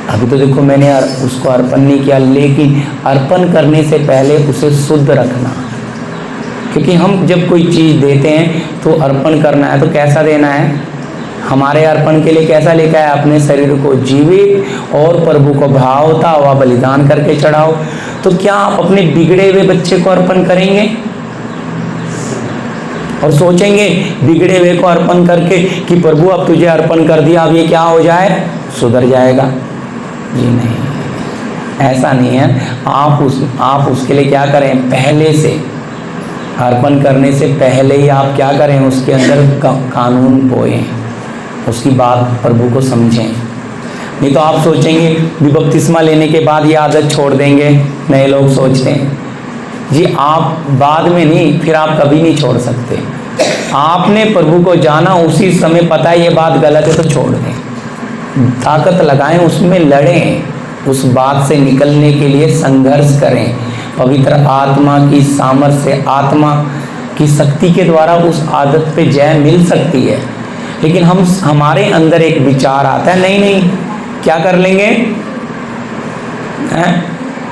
अभी तो देखो मैंने उसको अर्पण नहीं किया, लेकिन अर्पण करने से पहले उसे शुद्ध रखना, क्योंकि हम जब कोई चीज़ देते हैं तो अर्पण करना है, तो कैसा देना है? हमारे अर्पण के लिए कैसा लिखा है? अपने शरीर को जीवित और प्रभु को भावता हुआ बलिदान करके चढ़ाओ। तो क्या आप अपने बिगड़े हुए बच्चे को अर्पण करेंगे और सोचेंगे बिगड़े हुए को अर्पण करके कि प्रभु अब तुझे अर्पण कर दिया, अब ये क्या हो जाए, सुधर जाएगा? जी नहीं, ऐसा नहीं है। आप उसके लिए क्या करें, पहले से अर्पण करने से पहले ही आप क्या करें, उसके अंदर कानून बोएं, उसकी बात प्रभु को समझें। नहीं तो आप सोचेंगे भी बपतिस्मा लेने के बाद ये आदत छोड़ देंगे। नए लोग सोचते हैं जी, आप बाद में नहीं, फिर आप कभी नहीं छोड़ सकते। आपने प्रभु को जाना, उसी समय पता है ये बात गलत है तो छोड़ दें, ताकत लगाएं, उसमें लड़ें, उस बात से निकलने के लिए संघर्ष करें। पवित्र आत्मा की सामर्थ्य, आत्मा की शक्ति के द्वारा उस आदत पे जय मिल सकती है। लेकिन हमारे अंदर एक विचार आता है, नहीं नहीं क्या कर लेंगे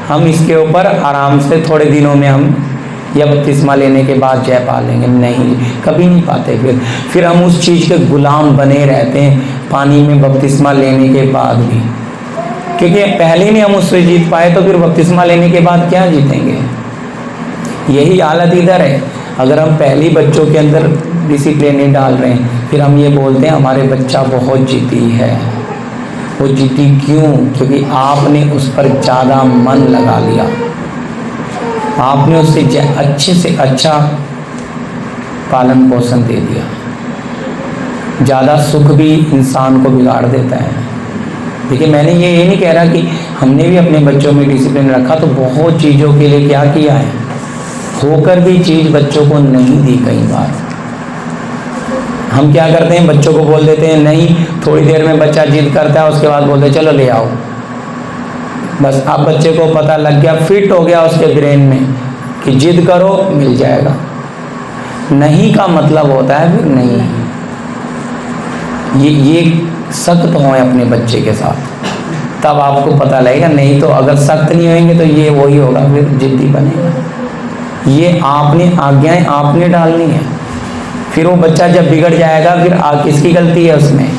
हम इसके ऊपर आराम से थोड़े दिनों में हम या बपतिस्मा लेने के बाद जय पा लेंगे। नहीं, कभी नहीं पाते। फिर हम उस चीज़ के गुलाम बने रहते हैं पानी में बपतिस्मा लेने के बाद भी, क्योंकि पहले नहीं हम उससे जीत पाए तो फिर बपतिस्मा लेने के बाद क्या जीतेंगे। यही हालत इधर है। अगर हम पहली बच्चों के अंदर डिसिप्लिन नहीं डाल रहे हैं, फिर हम ये बोलते हैं हमारे बच्चा बहुत जिद्दी है। वो जिद्दी क्यों? क्योंकि आपने उस पर ज़्यादा मन लगा लिया, आपने उससे अच्छे से अच्छा पालन पोषण दे दिया। ज़्यादा सुख भी इंसान को बिगाड़ देता है। देखिए, मैंने ये नहीं कह रहा कि हमने भी अपने बच्चों में डिसिप्लिन रखा तो बहुत चीज़ों के लिए क्या किया है, होकर भी चीज़ बच्चों को नहीं दी। कई बार हम क्या करते हैं, बच्चों को बोल देते हैं नहीं, थोड़ी देर में बच्चा जिद करता है, उसके बाद बोलते हैं चलो ले आओ। बस अब बच्चे को पता लग गया, फिट हो गया उसके ब्रेन में कि जिद करो मिल जाएगा। नहीं का मतलब होता है फिर नहीं। ये सख्त हो अपने बच्चे के साथ, तब आपको पता लगेगा। नहीं तो अगर सख्त नहीं होंगे तो ये वही होगा, फिर जिद्दी बनेगा। ये आपने आज्ञाएं आपने डालनी है। फिर वो बच्चा जब बिगड़ जाएगा फिर किसकी गलती है उसमें?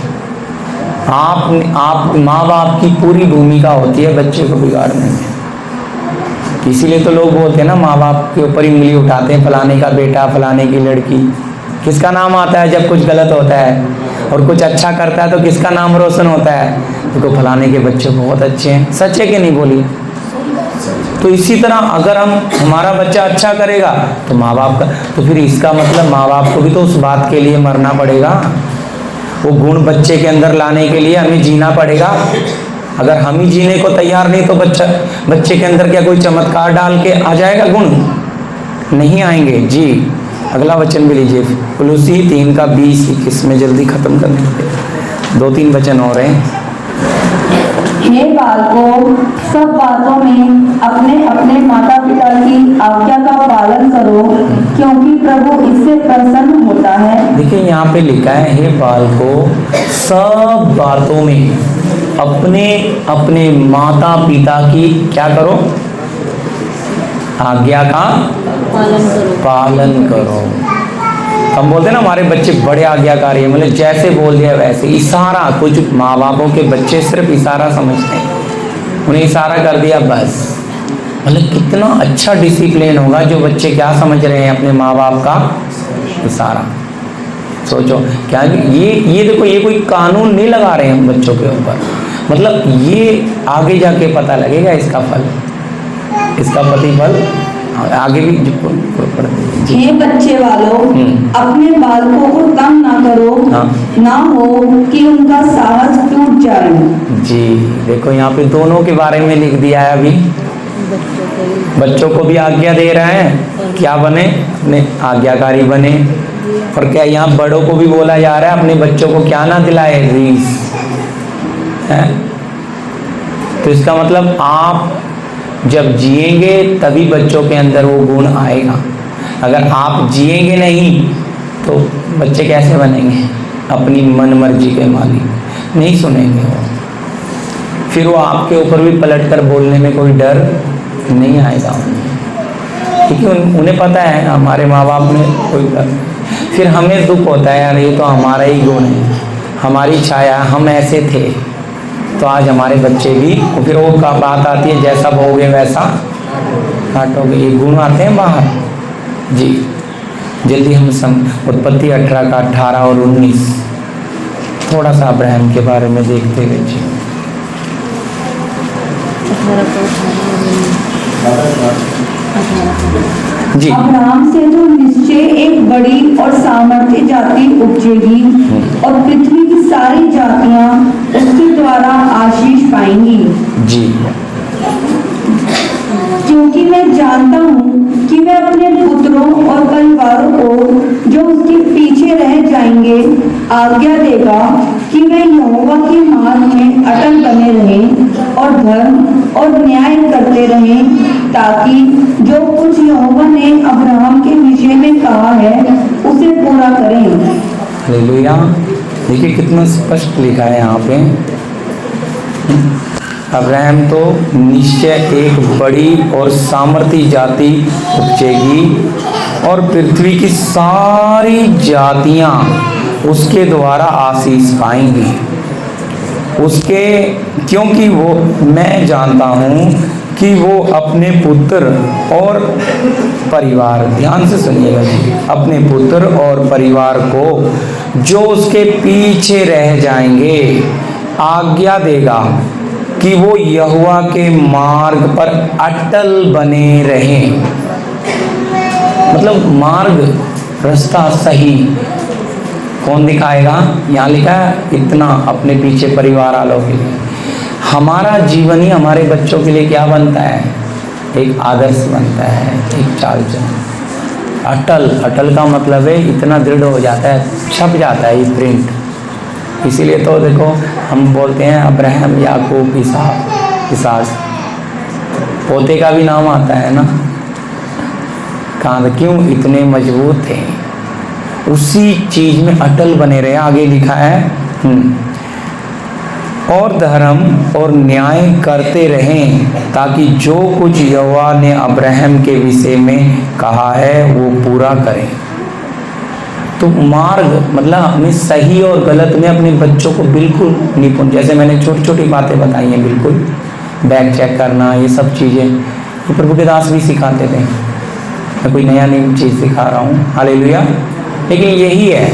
आप माँ बाप की पूरी भूमिका होती है बच्चे को बिगाड़ने में। इसीलिए तो लोग बोलते हैं ना, माँ बाप के ऊपर उंगली उठाते हैं, फलाने का बेटा, फलाने की लड़की। किसका नाम आता है जब कुछ गलत होता है, और कुछ अच्छा करता है तो किसका नाम रोशन होता है? देखो फलाने के बच्चे बहुत अच्छे हैं। सच है कि नहीं बोलिए? तो इसी तरह अगर हमारा बच्चा अच्छा करेगा तो माँ बाप का, तो फिर इसका मतलब माँ बाप को भी तो उस बात के लिए मरना पड़ेगा। वो गुण बच्चे के अंदर लाने के लिए हमें जीना पड़ेगा। अगर हम ही जीने को तैयार नहीं तो बच्चे के अंदर क्या कोई चमत्कार डाल के आ जाएगा गुण? नहीं आएंगे जी। अगला वचन भी लीजिए, कुलुसी 3:20-21 में जल्दी खत्म करने के 2-3 वचन और हैं। हे बालकों, सब बातों में अपने अपने माता पिता की आज्ञा का पालन करो, क्योंकि प्रभु इससे प्रसन्न होता है। देखिए यहाँ पे लिखा है, हे बालकों सब बातों में अपने अपने माता पिता की क्या करो? आज्ञा का पालन करो। हम बोलते हैं ना हमारे बच्चे बड़े आज्ञाकारी हैं, मतलब जैसे बोल दिया वैसे। इशारा, कुछ माँ बापों के बच्चे सिर्फ इशारा समझते हैं, उन्हें इशारा कर दिया बस। मतलब कितना अच्छा डिसिप्लिन होगा जो बच्चे क्या समझ रहे हैं अपने माँ बाप का इशारा। सोचो क्या ये देखो, ये कोई कानून नहीं लगा रहे हैं बच्चों के ऊपर, मतलब ये आगे जाके पता लगेगा इसका फल, इसका प्रतिफल आगे भी। हे बच्चे वालों, अपने बालकों को तंग ना करो, ना हो कि उनका साहस टूट जाए। जी देखो, यहाँ पे दोनों के बारे में लिख दिया है। अभी बच्चों को भी आज्ञा दे रहा है क्या बने, अपने आज्ञाकारी बने। और क्या यहाँ बड़ों को भी बोला जा रहा है अपने बच्चों को क्या ना दिलाए, रीस है। तो इसका मतलब आप जब जिएंगे तभी बच्चों के अंदर वो गुण आएगा। अगर आप जिएंगे नहीं तो बच्चे कैसे बनेंगे? अपनी मन मर्जी के मालिक नहीं सुनेंगे वो। फिर वो आपके ऊपर भी पलट कर बोलने में कोई डर नहीं आएगा उन्हें, क्योंकि उन्हें पता है हमारे माँ बाप में कोई डर। फिर हमें दुख होता है, यार ये तो हमारा ही गुण है, हमारी छाया, हम ऐसे थे तो आज हमारे बच्चे भी। और फिर वो का बात आती है, जैसा बोओगे वैसा काटोगे। ये गुण आते हैं बाहर जी। जल्दी हम उत्पत्ति 18 का 18 और 19 थोड़ा सा अब्राहम के बारे में देखते हुए जी। जी अब्राहम से तो निश्चय एक बड़ी और सामर्थ्य जाति उपजेगी, और पृथ्वी की सारी जातियां उसके द्वारा आशीष पाएंगी। जी, क्योंकि मैं जानता हूँ कि मैं अपने पुत्रों और परिवारों को जो उसके पीछे आज्ञा देगा कि वे यहोवा के मार्ग में अटल बने रहें और धर्म और न्याय करते रहें, ताकि जो कुछ यहोवा ने अब्राहम के विषय में कहा है उसे पूरा करें। हालेलुया। देखिए कितना स्पष्ट लिखा है यहाँ पे। अब्राहम तो निश्चय एक बड़ी और सामर्थी जाति उपजेगी और पृथ्वी की सारी जातियां उसके द्वारा आशीष पाएंगी। उसके क्योंकि वो, मैं जानता हूँ कि वो अपने पुत्र और परिवार, ध्यान से सुनिएगा जी, अपने पुत्र और परिवार को जो उसके पीछे रह जाएंगे आज्ञा देगा कि वो यहोवा के मार्ग पर अटल बने रहें। मतलब मार्ग, रास्ता सही कौन दिखाएगा? यहाँ लिखा है इतना अपने पीछे परिवार वालों के लिए। हमारा जीवन ही हमारे बच्चों के लिए क्या बनता है? एक आदर्श बनता है, एक चाल चलन। अटल, अटल का मतलब है इतना दृढ़ हो जाता है, छप जाता है ये प्रिंट। इसीलिए तो देखो हम बोलते हैं अब्राहम, याकूब, इसहाक, पोते का भी नाम आता है ना। कहाँ? क्यों? इतने मजबूत थे, उसी चीज में अटल बने रहे। आगे लिखा है और धर्म और न्याय करते रहें, ताकि जो कुछ यहोवा ने अब्राहम के विषय में कहा है वो पूरा करें। तो मार्ग मतलब हमें सही और गलत में अपने बच्चों को बिल्कुल निपुण, जैसे मैंने छोटी छोटी बातें बताई हैं, बिल्कुल बैग चेक करना, ये सब चीज़ें तो प्रभु के दास भी सिखाते थे। मैं कोई नया नई चीज़ सिखा रहा हूँ, हालेलुया। लेकिन यही है,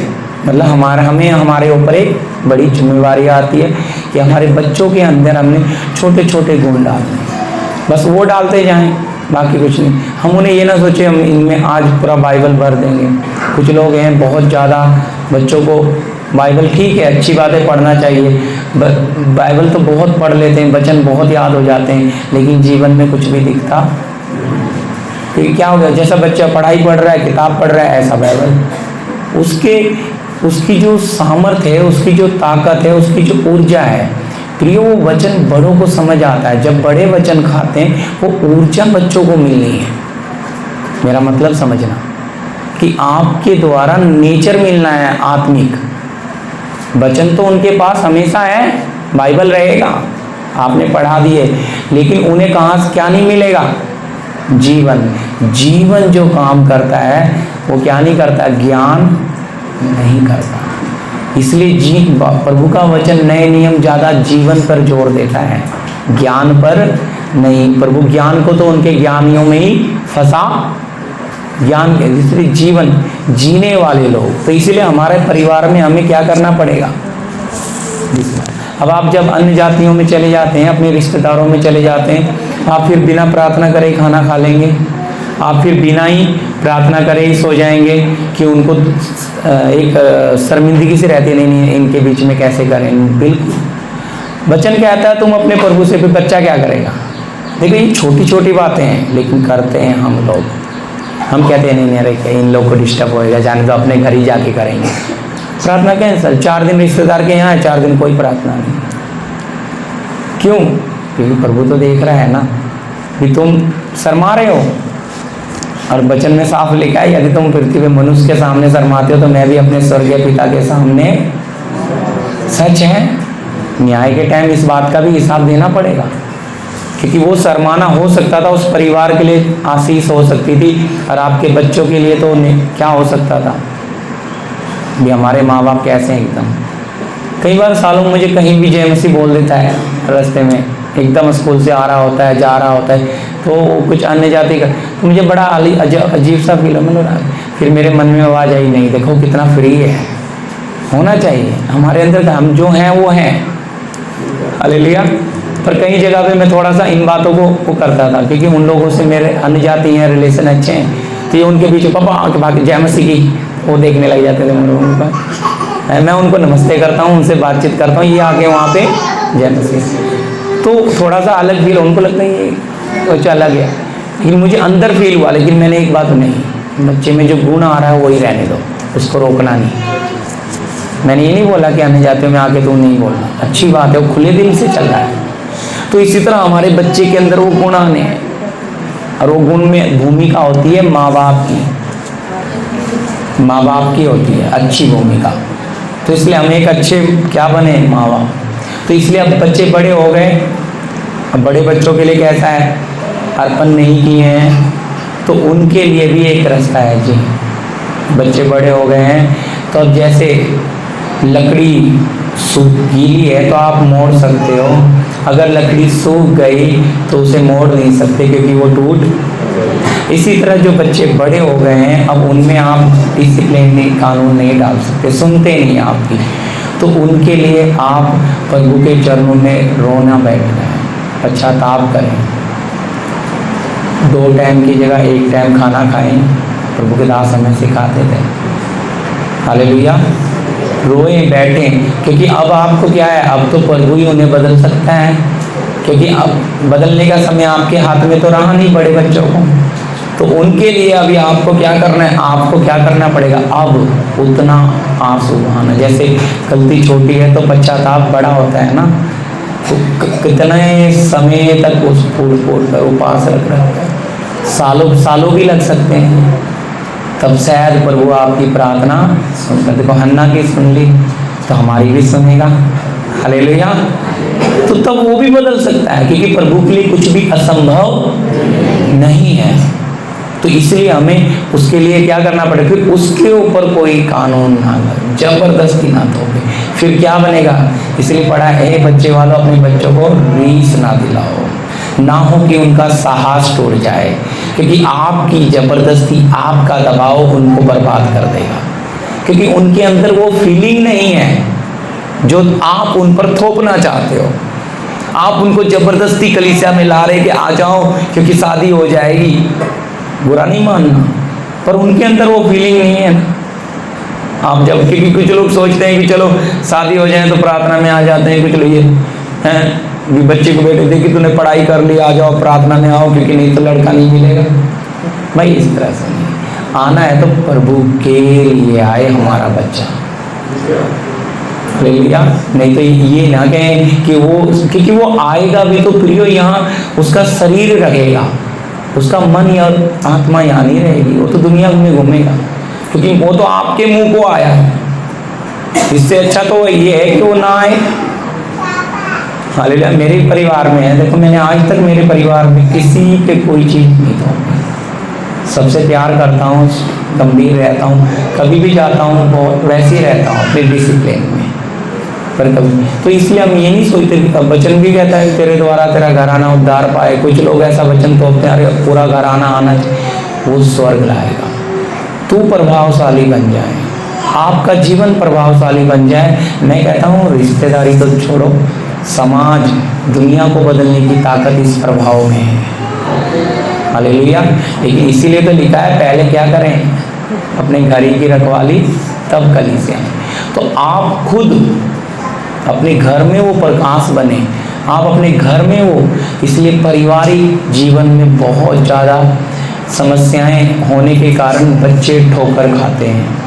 मतलब हमें हमारे ऊपर एक बड़ी जिम्मेवारी आती है कि हमारे बच्चों के अंदर हमने छोटे छोटे गुण डालने, बस वो डालते जाएं, बाकी कुछ नहीं। हम उन्हें ये ना सोचे हम इनमें आज पूरा बाइबल भर देंगे। कुछ लोग हैं बहुत ज़्यादा बच्चों को बाइबल, ठीक है अच्छी बात है, पढ़ना चाहिए, बाइबल तो बहुत पढ़ लेते हैं, वचन बहुत याद हो जाते हैं, लेकिन जीवन में कुछ भी दिखता। तो क्या हो गया? जैसा बच्चा पढ़ाई पढ़ रहा है, किताब पढ़ रहा है, ऐसा बाइबल। उसकी जो सामर्थ्य है, उसकी जो ताकत है, उसकी जो ऊर्जा है, प्रियो, वो वचन बड़ों को समझ आता है। जब बड़े वचन खाते हैं वो ऊर्जा बच्चों को मिलनी है। मेरा मतलब समझना कि आपके द्वारा नेचर मिलना है आत्मिक। वचन तो उनके पास हमेशा है, बाइबल रहेगा, आपने पढ़ा दिए, लेकिन उन्हें कहाँ क्या नहीं मिलेगा? जीवन जो काम करता है वो क्या नहीं करता? ज्ञान नहीं करता। इसलिए प्रभु का वचन, नए नियम ज़्यादा जीवन पर जोर देता है, ज्ञान पर नहीं। प्रभु ज्ञान को तो उनके ज्ञानियों में ही फंसा, ज्ञान के, इसलिए जीवन जीने वाले लोग। तो इसीलिए हमारे परिवार में हमें क्या करना पड़ेगा? अब आप जब अन्य जातियों में चले जाते हैं, अपने रिश्तेदारों में चले जाते हैं, आप फिर बिना प्रार्थना करे खाना खा लेंगे, आप फिर बिना ही प्रार्थना करे ही सो जाएंगे कि उनको एक शर्मिंदगी से रहते नहीं इनके बीच में कैसे करें। बिल्कुल वचन कहता है तुम अपने प्रभु से, फिर बच्चा क्या करेगा? देखो ये छोटी छोटी बातें हैं, लेकिन करते हैं हम लोग। हम कहते हैं नहीं अरे इन लोग को डिस्टर्ब होएगा, जाने तो अपने घर ही जाके करेंगे। प्रार्थना कैंसल, 4 दिन रिश्तेदार के यहाँ है, 4 दिन कोई प्रार्थना नहीं। क्यों? क्योंकि प्रभु तो देख रहा है ना कि तुम शर्मा रहे हो। और वचन में साफ लिखा है यदि तुम पृथ्वी पे मनुष्य के सामने शर्माते हो तो मैं भी अपने स्वर्गीय पिता के सामने। सच है, न्याय के टाइम इस बात का भी हिसाब देना पड़ेगा, क्योंकि वो शर्माना हो सकता था उस परिवार के लिए आशीष हो सकती थी, और आपके बच्चों के लिए तो क्या हो सकता था? भी हमारे माँ बाप कैसे हैं एकदम। कई बार सालों मुझे कहीं भी जय मसीह बोल देता है रास्ते में, एकदम स्कूल से आ रहा होता है, जा रहा होता है, तो कुछ अन्य जाति का, तो मुझे बड़ा अजीब सा फील है। फिर मेरे मन में आवाज़ आई, नहीं देखो कितना फ्री है, होना चाहिए हमारे अंदर, हम जो हैं वो हैं, हालेलुया। पर कई जगह पे मैं थोड़ा सा इन बातों को वो करता था, क्योंकि उन लोगों से मेरे अन्य जाति हैं, रिलेशन अच्छे हैं, तो ये उनके पीछे पापा के भाग जय मसीह की वो देखने लग जाते थे मेरे उनका। मैं उनको नमस्ते करता हूँ, उनसे बातचीत करता हूँ, ये आके वहाँ पे जय मसीह, तो थोड़ा सा अलग फील, उनको लगता है ये कुछ अलग है, लेकिन मुझे अंदर फील हुआ। लेकिन मैंने एक बात, नहीं, बच्चे में जो गुण आ रहा है वही रहने दो, उसको रोकना नहीं। मैंने ये नहीं बोला कि आने जाते में आके तुम नहीं बोलना, अच्छी बात है, वो खुले दिल से चल रहा है। तो इसी तरह हमारे बच्चे के अंदर वो गुण आने हैं, और वो गुण में भूमिका होती है माँ बाप की, माँ बाप की होती है अच्छी भूमिका। तो इसलिए हम एक अच्छे क्या बने, माँ बाप। तो इसलिए अब बच्चे बड़े हो गए, अब बड़े बच्चों के लिए कैसा है, अर्पण नहीं किए हैं तो उनके लिए भी एक रास्ता है जी। बच्चे बड़े हो गए हैं तो अब जैसे लकड़ी सूख गीली है तो आप मोड़ सकते हो, अगर लकड़ी सूख गई तो उसे मोड़ नहीं सकते क्योंकि वो टूट। इसी तरह जो बच्चे बड़े हो गए हैं अब उनमें आप डिसिप्लिन नहीं, कानून नहीं डाल सकते, सुनते नहीं आपकी। तो उनके लिए आप प्रभु के चरणों में रोना बैठना है, पश्चाताप करें, 2 टाइम की जगह 1 टाइम खाना खाएं। प्रभु के दास हमें सिखाते थे। हालेलुया। रोएं बैठें, क्योंकि अब आपको क्या है, अब तो प्रभु ही उन्हें बदल सकता है, क्योंकि अब बदलने का समय आपके हाथ में तो रहा नहीं बड़े बच्चों को। तो उनके लिए अभी आपको क्या करना है, आपको क्या करना पड़ेगा, अब उतना आंसू बहाना। जैसे गलती छोटी है तो पश्चाताप बड़ा होता है ना, तो कितने समय तक उस फूल कर उपास रख रखता है, सालों सालों भी लग सकते हैं, तब शायद प्रभु आपकी प्रार्थना सुनकर। देखो हन्ना की सुन ली तो हमारी भी सुनेगा। हालेलुया। तो तब वो भी बदल सकता है, क्योंकि प्रभु के लिए कुछ भी असंभव नहीं है। तो इसलिए हमें उसके लिए क्या करना पड़ेगा, फिर उसके ऊपर कोई कानून ना लगे, जबरदस्ती ना थोपे, फिर क्या बनेगा। इसलिए पढ़ा है, बच्चे वालों अपने बच्चों को रीस ना दिलाओ, ना हो कि उनका साहस टूट जाए, क्योंकि आपकी जबरदस्ती, आपका दबाव उनको बर्बाद कर देगा, क्योंकि उनके अंदर वो फीलिंग नहीं है जो आप उन पर थोपना चाहते हो। आप उनको जबरदस्ती कलीसिया में ला रहे कि आ जाओ क्योंकि शादी हो जाएगी, बुरा नहीं मानना, पर उनके अंदर वो फीलिंग नहीं है। आप जब, क्योंकि कुछ लोग सोचते हैं कि चलो शादी हो जाए तो प्रार्थना में आ जाते हैं, कुछ लोग ये हैं भी बच्चे को बेटे देखी तूने पढ़ाई कर ली, आ जाओ प्रार्थना में आओ, क्योंकि नहीं तो लड़का नहीं मिलेगा। भाई इस तरह से नहीं आना है, तो प्रभु के लिए आए हमारा बच्चा, ले लिया। नहीं तो ये ना कहें कि वो, क्योंकि वो आएगा भी तो प्रियो यहाँ उसका शरीर रहेगा, उसका मन या आत्मा यहाँ नहीं रहेगी, वो तो दुनिया में घूमेगा, क्योंकि वो तो आपके मुंह को आया है। इससे अच्छा तो ये है कि वो ना आए। हालेलुया। मेरे परिवार में है, देखो मैंने आज तक मेरे परिवार में किसी पे कोई चीज़ नहीं थी, सबसे प्यार करता हूँ, गंभीर रहता हूँ, कभी भी जाता हूँ बहुत वैसे ही रहता हूँ अपने डिसिप्लिन में, पर कभी। तो इसलिए हम ये नहीं सोचते, वचन भी कहता है तेरे द्वारा तेरा घराना उद्धार पाए। कुछ लोग ऐसा वचन तोड़ते हैं, अरे पूरा घराना आना चाहिए, वो स्वर्ग लाएगा। तू प्रभावशाली बन जाए, आपका जीवन प्रभावशाली बन जाए। मैं कहता हूँ रिश्तेदारी तो छोड़ो, समाज दुनिया को बदलने की ताकत इस प्रभाव में है। हालेलुया। लेकिन इसीलिए तो लिखा है पहले क्या करें, अपने घर की रखवाली तब कलीसिया। तो आप खुद अपने घर में वो प्रकाश बने, आप अपने घर में वो। इसलिए पारिवारिक जीवन में बहुत ज़्यादा समस्याएं होने के कारण बच्चे ठोकर खाते हैं।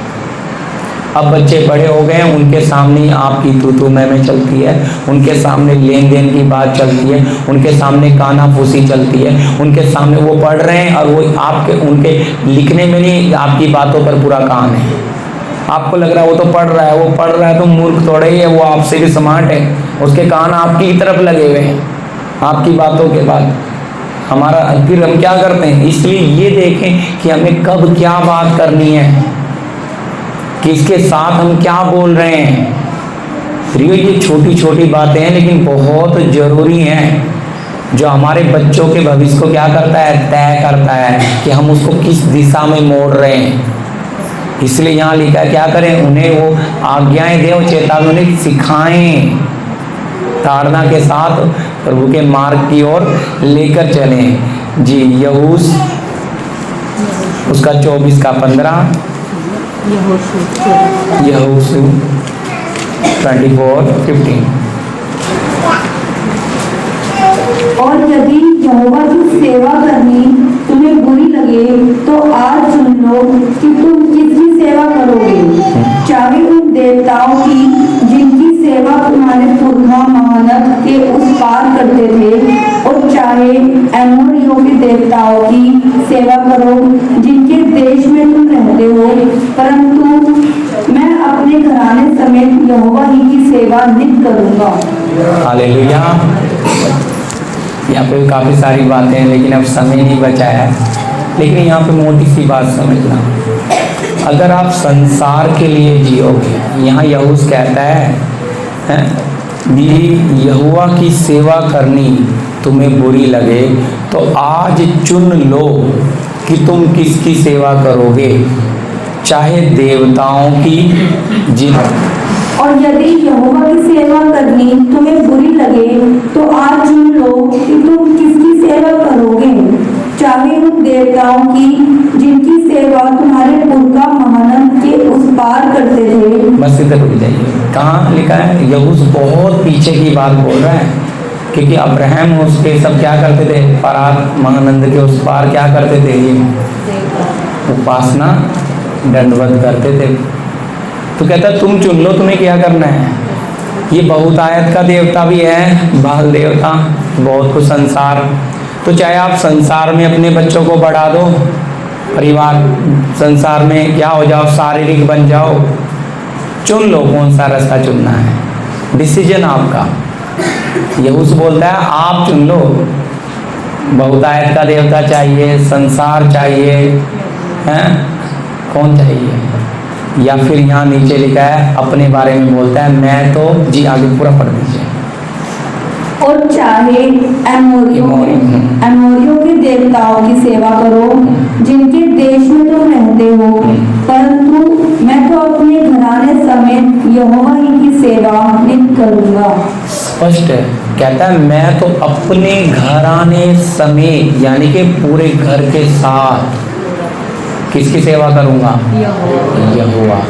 अब बच्चे बड़े हो गए हैं, उनके सामने आपकी तू मैं चलती है, उनके सामने लेन देन की बात चलती है, उनके सामने काना फूसी चलती है, उनके सामने वो पढ़ रहे हैं और वो आपके उनके लिखने में नहीं, आपकी बातों पर पूरा कान है। आपको लग रहा है वो तो पढ़ रहा है, वो पढ़ रहा है तो मूर्ख थोड़े ही है, वो आपसे भी स्मार्ट है, उसके कान आपकी तरफ लगे हुए हैं आपकी बातों के बाद। हमारा फिर हम क्या करते हैं, इसलिए ये देखें कि हमें कब क्या बात करनी है, किसके साथ हम क्या बोल रहे हैं। प्रियो ये छोटी छोटी बातें हैं लेकिन बहुत ज़रूरी हैं, जो हमारे बच्चों के भविष्य को क्या करता है, तय करता है कि हम उसको किस दिशा में मोड़ रहे हैं। इसलिए यहाँ लिखा है क्या करें, उन्हें वो आज्ञाएं दें और चेतावनी उन्हें सिखाएं, ताड़ना के साथ प्रभु के मार्ग की ओर लेकर चलें। जी यहूस उसका 24 का 15, यहोशू 24:15। और यदि यहोवा की सेवा करनी तुम्हें बुरी लगे तो आज सुन लो कि तुम किसकी सेवा करोगे, चाहे उन देवताओं की थे, और चाहे एमोरियों के देवताओं की सेवा करो जिनके देश में तुम रहते हो, परंतु मैं अपने घराने समेत यहोवा ही की सेवा नित करूंगा। हालेलुया। यहाँ पे भी काफ़ी सारी बातें हैं, लेकिन अब समय नहीं बचा है। लेकिन यहाँ पे मोटी सी बात समझना, अगर आप संसार के लिए जियोगे, यहाँ यहूस कहता है यहोवा की सेवा करनी तुम्हें बुरी लगे तो आज चुन लो कि तुम किसकी सेवा करोगे, चाहे देवताओं की जिन और यदि यहोवा की सेवा करनी तुम्हें बुरी लगे तो आज चुन लो कि तुम किसकी सेवा करोगे, चाहे उन देवताओं की जिनकी सेवा तुम्हारे पुरखा महानद के उस पार करते थे। बस इधर रुक जाइए। कहाँ लिखा है? यहूस बहुत पीछे की बात बोल रहा है, क्योंकि अब्राहम उसके सब क्या करते थे, परात महानंद के उस पार क्या करते थे, ये उपासना दंडवत करते थे। तो कहता तुम चुन लो तुम्हें क्या करना है। ये बहुतायत का देवता भी है, बाल देवता, बहुत कुछ संसार। तो चाहे आप संसार में अपने बच्चों को बढ़ा दो, परिवार संसार में क्या हो जाओ, शारीरिक बन जाओ, चुन लो कौन सा रास्ता चुनना है, डिसीजन आपका। यहूस बोलता है आप चुन लो, बहुतायत का देवता चाहिए, संसार चाहिए, हैं कौन चाहिए, या फिर यहाँ नीचे लिखा है अपने बारे में बोलता है मैं तो, जी आगे पूरा पढ़ दीजिए। और चाहे एमोरियों के देवताओं की सेवा करो जिनके देश में तुम रहते हो, परंतु मैं तो अपने घराने समेत यहोवा ही की सेवा नित करूंगा। स्पष्ट है, कहता है मैं तो अपने घराने समेत, यानी कि पूरे घर के साथ किसकी सेवा करूंगा, यहोवा।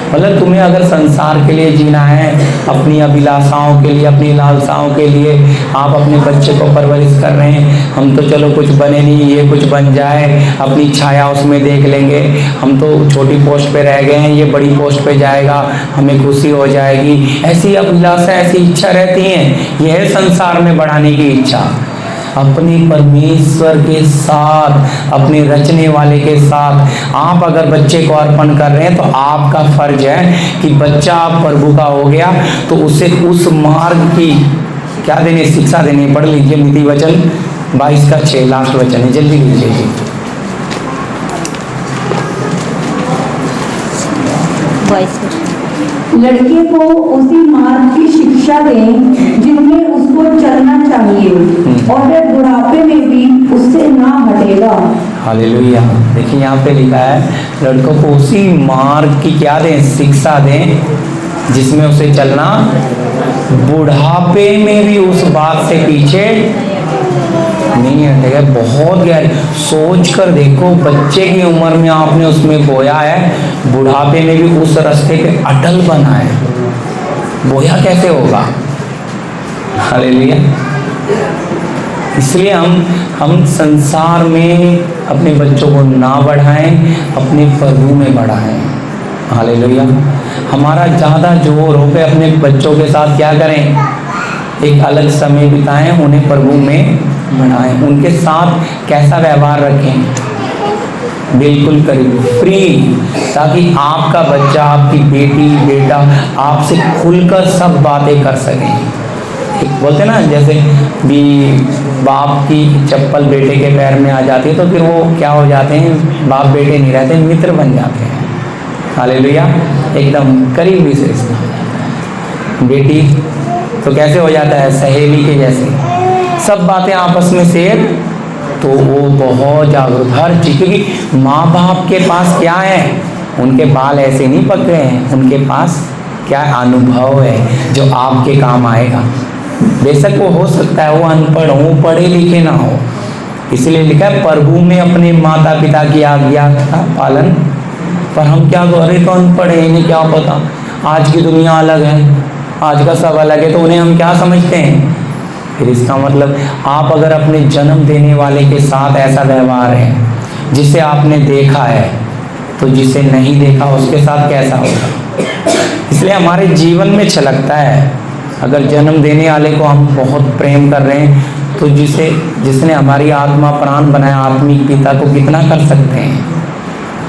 मतलब तुम्हें अगर संसार के लिए जीना है, अपनी अभिलाषाओं के लिए, अपनी लालसाओं के लिए आप अपने बच्चे को परवरिश कर रहे हैं, हम तो चलो कुछ बने नहीं, ये कुछ बन जाए, अपनी छाया उसमें देख लेंगे, हम तो छोटी पोस्ट पे रह गए हैं, ये बड़ी पोस्ट पे जाएगा, हमें खुशी हो जाएगी, ऐसी अभिलाषा, ऐसी इच्छा रहती हैं। यह है संसार में बढ़ाने की इच्छा। अपने परमेश्वर के साथ, अपने रचने वाले के साथ आप अगर बच्चे को अर्पण कर रहे हैं तो आपका फर्ज है कि बच्चा आप प्रभु का हो गया तो उसे उस मार्ग की क्या देने, शिक्षा देनी। पढ़ लीजिए नीति वचन 22:6 लास्ट वचन है, जल्दी लीजिए। लड़के को उसी मार्ग की शिक्षा दें जिनमें उसको चलना चाहिए, और वह बुढ़ापे में भी उससे ना हटेगा। हालेलुया। देखिए यहाँ पे लिखा है लड़कों को उसी मार्ग की क्या दें, शिक्षा दें जिसमें उसे चलना, बुढ़ापे में भी उस बात से पीछे नहीं हटेगा। बहुत गहरी सोच कर देखो, बच्चे की उम्र में आपने उसमें बोया है, बुढ़ापे में भी उस रास्ते पे अटल बना है, बोया कैसे होगा। हालेलुया। इसलिए हम संसार में अपने बच्चों को ना बढ़ाएं, अपने प्रभु में बढ़ाएं। हालेलुया। हमारा ज़्यादा जोर हो पे अपने बच्चों के साथ क्या करें, एक अलग समय बिताएं, उन्हें प्रभु में बढ़ाएं, उनके साथ कैसा व्यवहार रखें, बिल्कुल करीब, फ्री, ताकि आपका बच्चा, आपकी बेटी बेटा आपसे खुलकर सब बातें कर सकें। बोलते ना जैसे भी बाप की चप्पल बेटे के पैर में आ जाती है तो फिर वो क्या हो जाते हैं, बाप बेटे नहीं रहते, मित्र बन जाते हैं। हालेलुया। एकदम करीबी से रिश्ता हो जाता है। बेटी तो कैसे हो जाता है, सहेली के जैसे, सब बातें आपस में शेयर, तो वो बहुत जागरूक हर चीज़, क्योंकि माँ बाप के पास क्या है, उनके बाल ऐसे नहीं पक गए हैं, उनके पास क्या अनुभव है जो आपके काम आएगा। बेशक वो हो सकता है वो अनपढ़ हो, पढ़े लिखे ना हो, इसलिए लिखा है प्रभु में अपने माता पिता की आज्ञा का पालन। पर हम क्या कर रहे, तो अनपढ़ है, इन्हें क्या पता, आज की दुनिया अलग है, आज का सब अलग है, तो उन्हें हम क्या समझते हैं। फिर इसका मतलब आप अगर अपने जन्म देने वाले के साथ ऐसा व्यवहार है जिसे आपने देखा है, तो जिसे नहीं देखा उसके साथ कैसा होगा। इसलिए हमारे जीवन में छलकता है अगर जन्म देने वाले को हम बहुत प्रेम कर रहे हैं तो जिसने हमारी आत्मा प्राण बनाया आत्मिक पिता को कितना कर सकते हैं।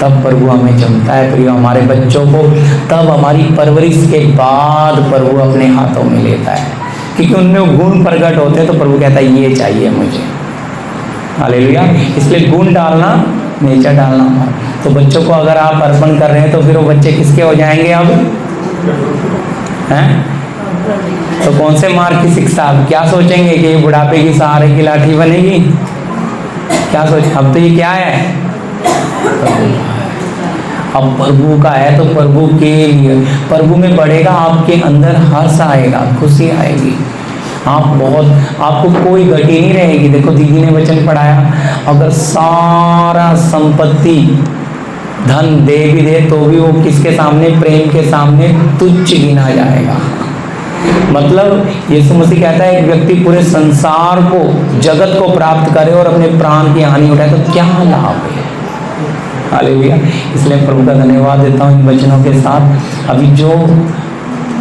तब प्रभु हमें जमता है प्रियो, हमारे बच्चों को तब हमारी परवरिश के बाद प्रभु अपने हाथों में लेता है, क्योंकि उनमें गुण प्रकट होते हैं तो प्रभु कहता है ये चाहिए मुझे। हालेलुया। इसलिए गुण डालना, नेचर डालना। तो बच्चों को अगर आप अर्पण कर रहे हैं तो फिर वो बच्चे किसके हो जाएंगे अब हैं? तो कौन से मार्ग की शिक्षा? अब क्या सोचेंगे कि ये बुढ़ापे की सहारे की लाठी बनेगी? क्या सोच, अब तो ये क्या है? अब प्रभु का है तो प्रभु के लिए, प्रभु में बढ़ेगा, आपके अंदर हर्ष आएगा, खुशी आएगी, आप बहुत, आपको कोई घटी नहीं रहेगी। देखो दीदी ने वचन पढ़ाया, अगर सारा संपत्ति धन दे भी दे तो भी वो किसके सामने, प्रेम के सामने तुच्छ गिना जाएगा। मतलब यीशु मसीह कहता है एक व्यक्ति पूरे संसार को, जगत को प्राप्त करे और अपने प्राण की हानि उठाए तो क्या लाभ है। हालेलुया। इसलिए प्रभु का धन्यवाद देता हूँ इन वचनों के साथ। अभी जो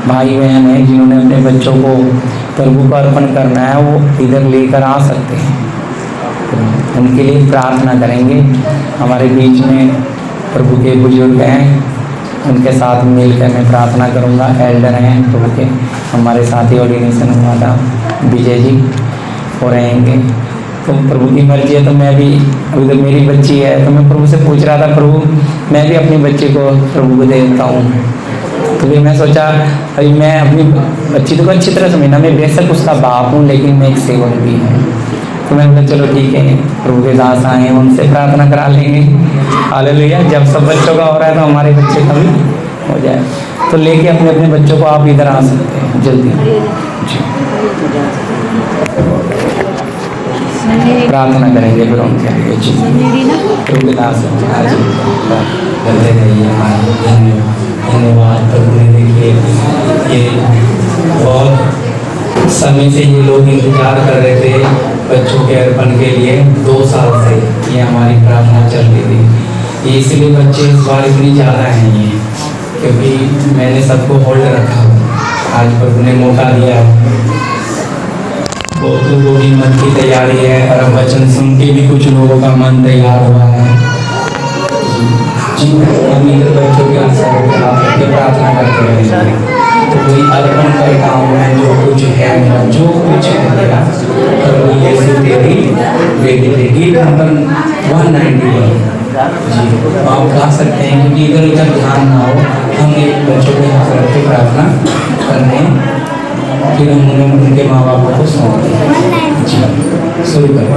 भाई बहन हैं जिन्होंने अपने बच्चों को प्रभु को अर्पण करना है वो इधर लेकर आ सकते हैं, तो उनके लिए प्रार्थना करेंगे। हमारे बीच में प्रभु के बुजुर्ग हैं, उनके साथ मिलकर मैं प्रार्थना करूंगा। एल्डर हैं प्रभु के, हमारे साथी ऑर्डिनेशन हुआ था विजय जी हो रहेंगे। तो प्रभु की मर्जी है तो मैं भी, अभी तो मेरी बच्ची है तो मैं प्रभु से पूछ रहा था, प्रभु मैं भी अपनी बच्ची को प्रभु को दे देता हूँ। तो फिर मैं सोचा अभी मैं अपनी बच्ची को अच्छी तरह समझना, मैं बेशक उसका बाप हूँ लेकिन मैं एक सेवक भी हूँ। तो मैं बोला चलो ठीक है, प्रभु के दास आए हैं उनसे प्रार्थना करा लेंगे। हालेलुया। जब सब बच्चों का हो रहा है तो हमारे बच्चे का भी हो जाए। तो लेके अपने अपने बच्चों को आप इधर आ सकते हैं जल्दी जी। प्रार्थना करेंगे फिर उनके लिए जी। प्रभु के दास धन्यवाद प्रभु ने, देखिए ये बहुत समय से ये लोग इंतजार कर रहे थे बच्चों के अर्पण के लिए। 2 साल से ये हमारी प्रार्थना चल रही थी। ये इसलिए बच्चे इस बार इतनी ज़्यादा हैं ये, क्योंकि मैंने सबको होल्ड रखा। आज प्रभु ने मौका दिया, बहुत लोगों की मन की तैयारी है और अब वचन सुन के भी कुछ लोगों का मन तैयार हुआ है। हम इधर बच्चों के आगे प्रार्थना करते रहेंगे। तो कोई अर्पण करता हूँ मैं, जो कुछ है मेरा, जो कुछ है मेरा, प्रभु यीशु तेरी बेटी देगी। नंबर 191 जी आप गा सकते हैं, क्योंकि इधर उधर ध्यान ना हो। हम एक बच्चों के हाथ रख के प्रार्थना करने, फिर हम उनके माँ बाप को सौंपते जी। शुरू करें।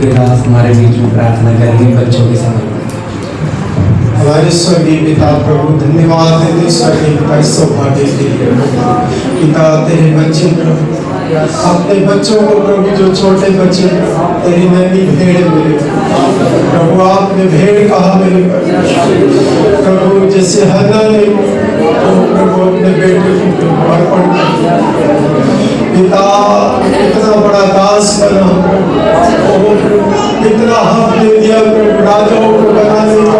के दास हमारे बीच में प्रार्थना करेंगे बच्चों के समय। हमारे स्वर्गीय पिता प्रभु धन्यवाद देते स्वर्गीय पिता इस सौभाग्य के लिए पिता तेरे बच्चे प्रभु अपने बच्चों को प्रभु जो छोटे बच्चे तेरी नैनी भेड़ मेरे प्रभु आपने भेड़ कहा मेरे प्रभु जैसे हन्ना ने प्रभु अपने बेटे को अर्पण किया पिता इतना बड़ा दास बना प्रभु इतना हक दे दिया प्रभु राजाओं को बनाने का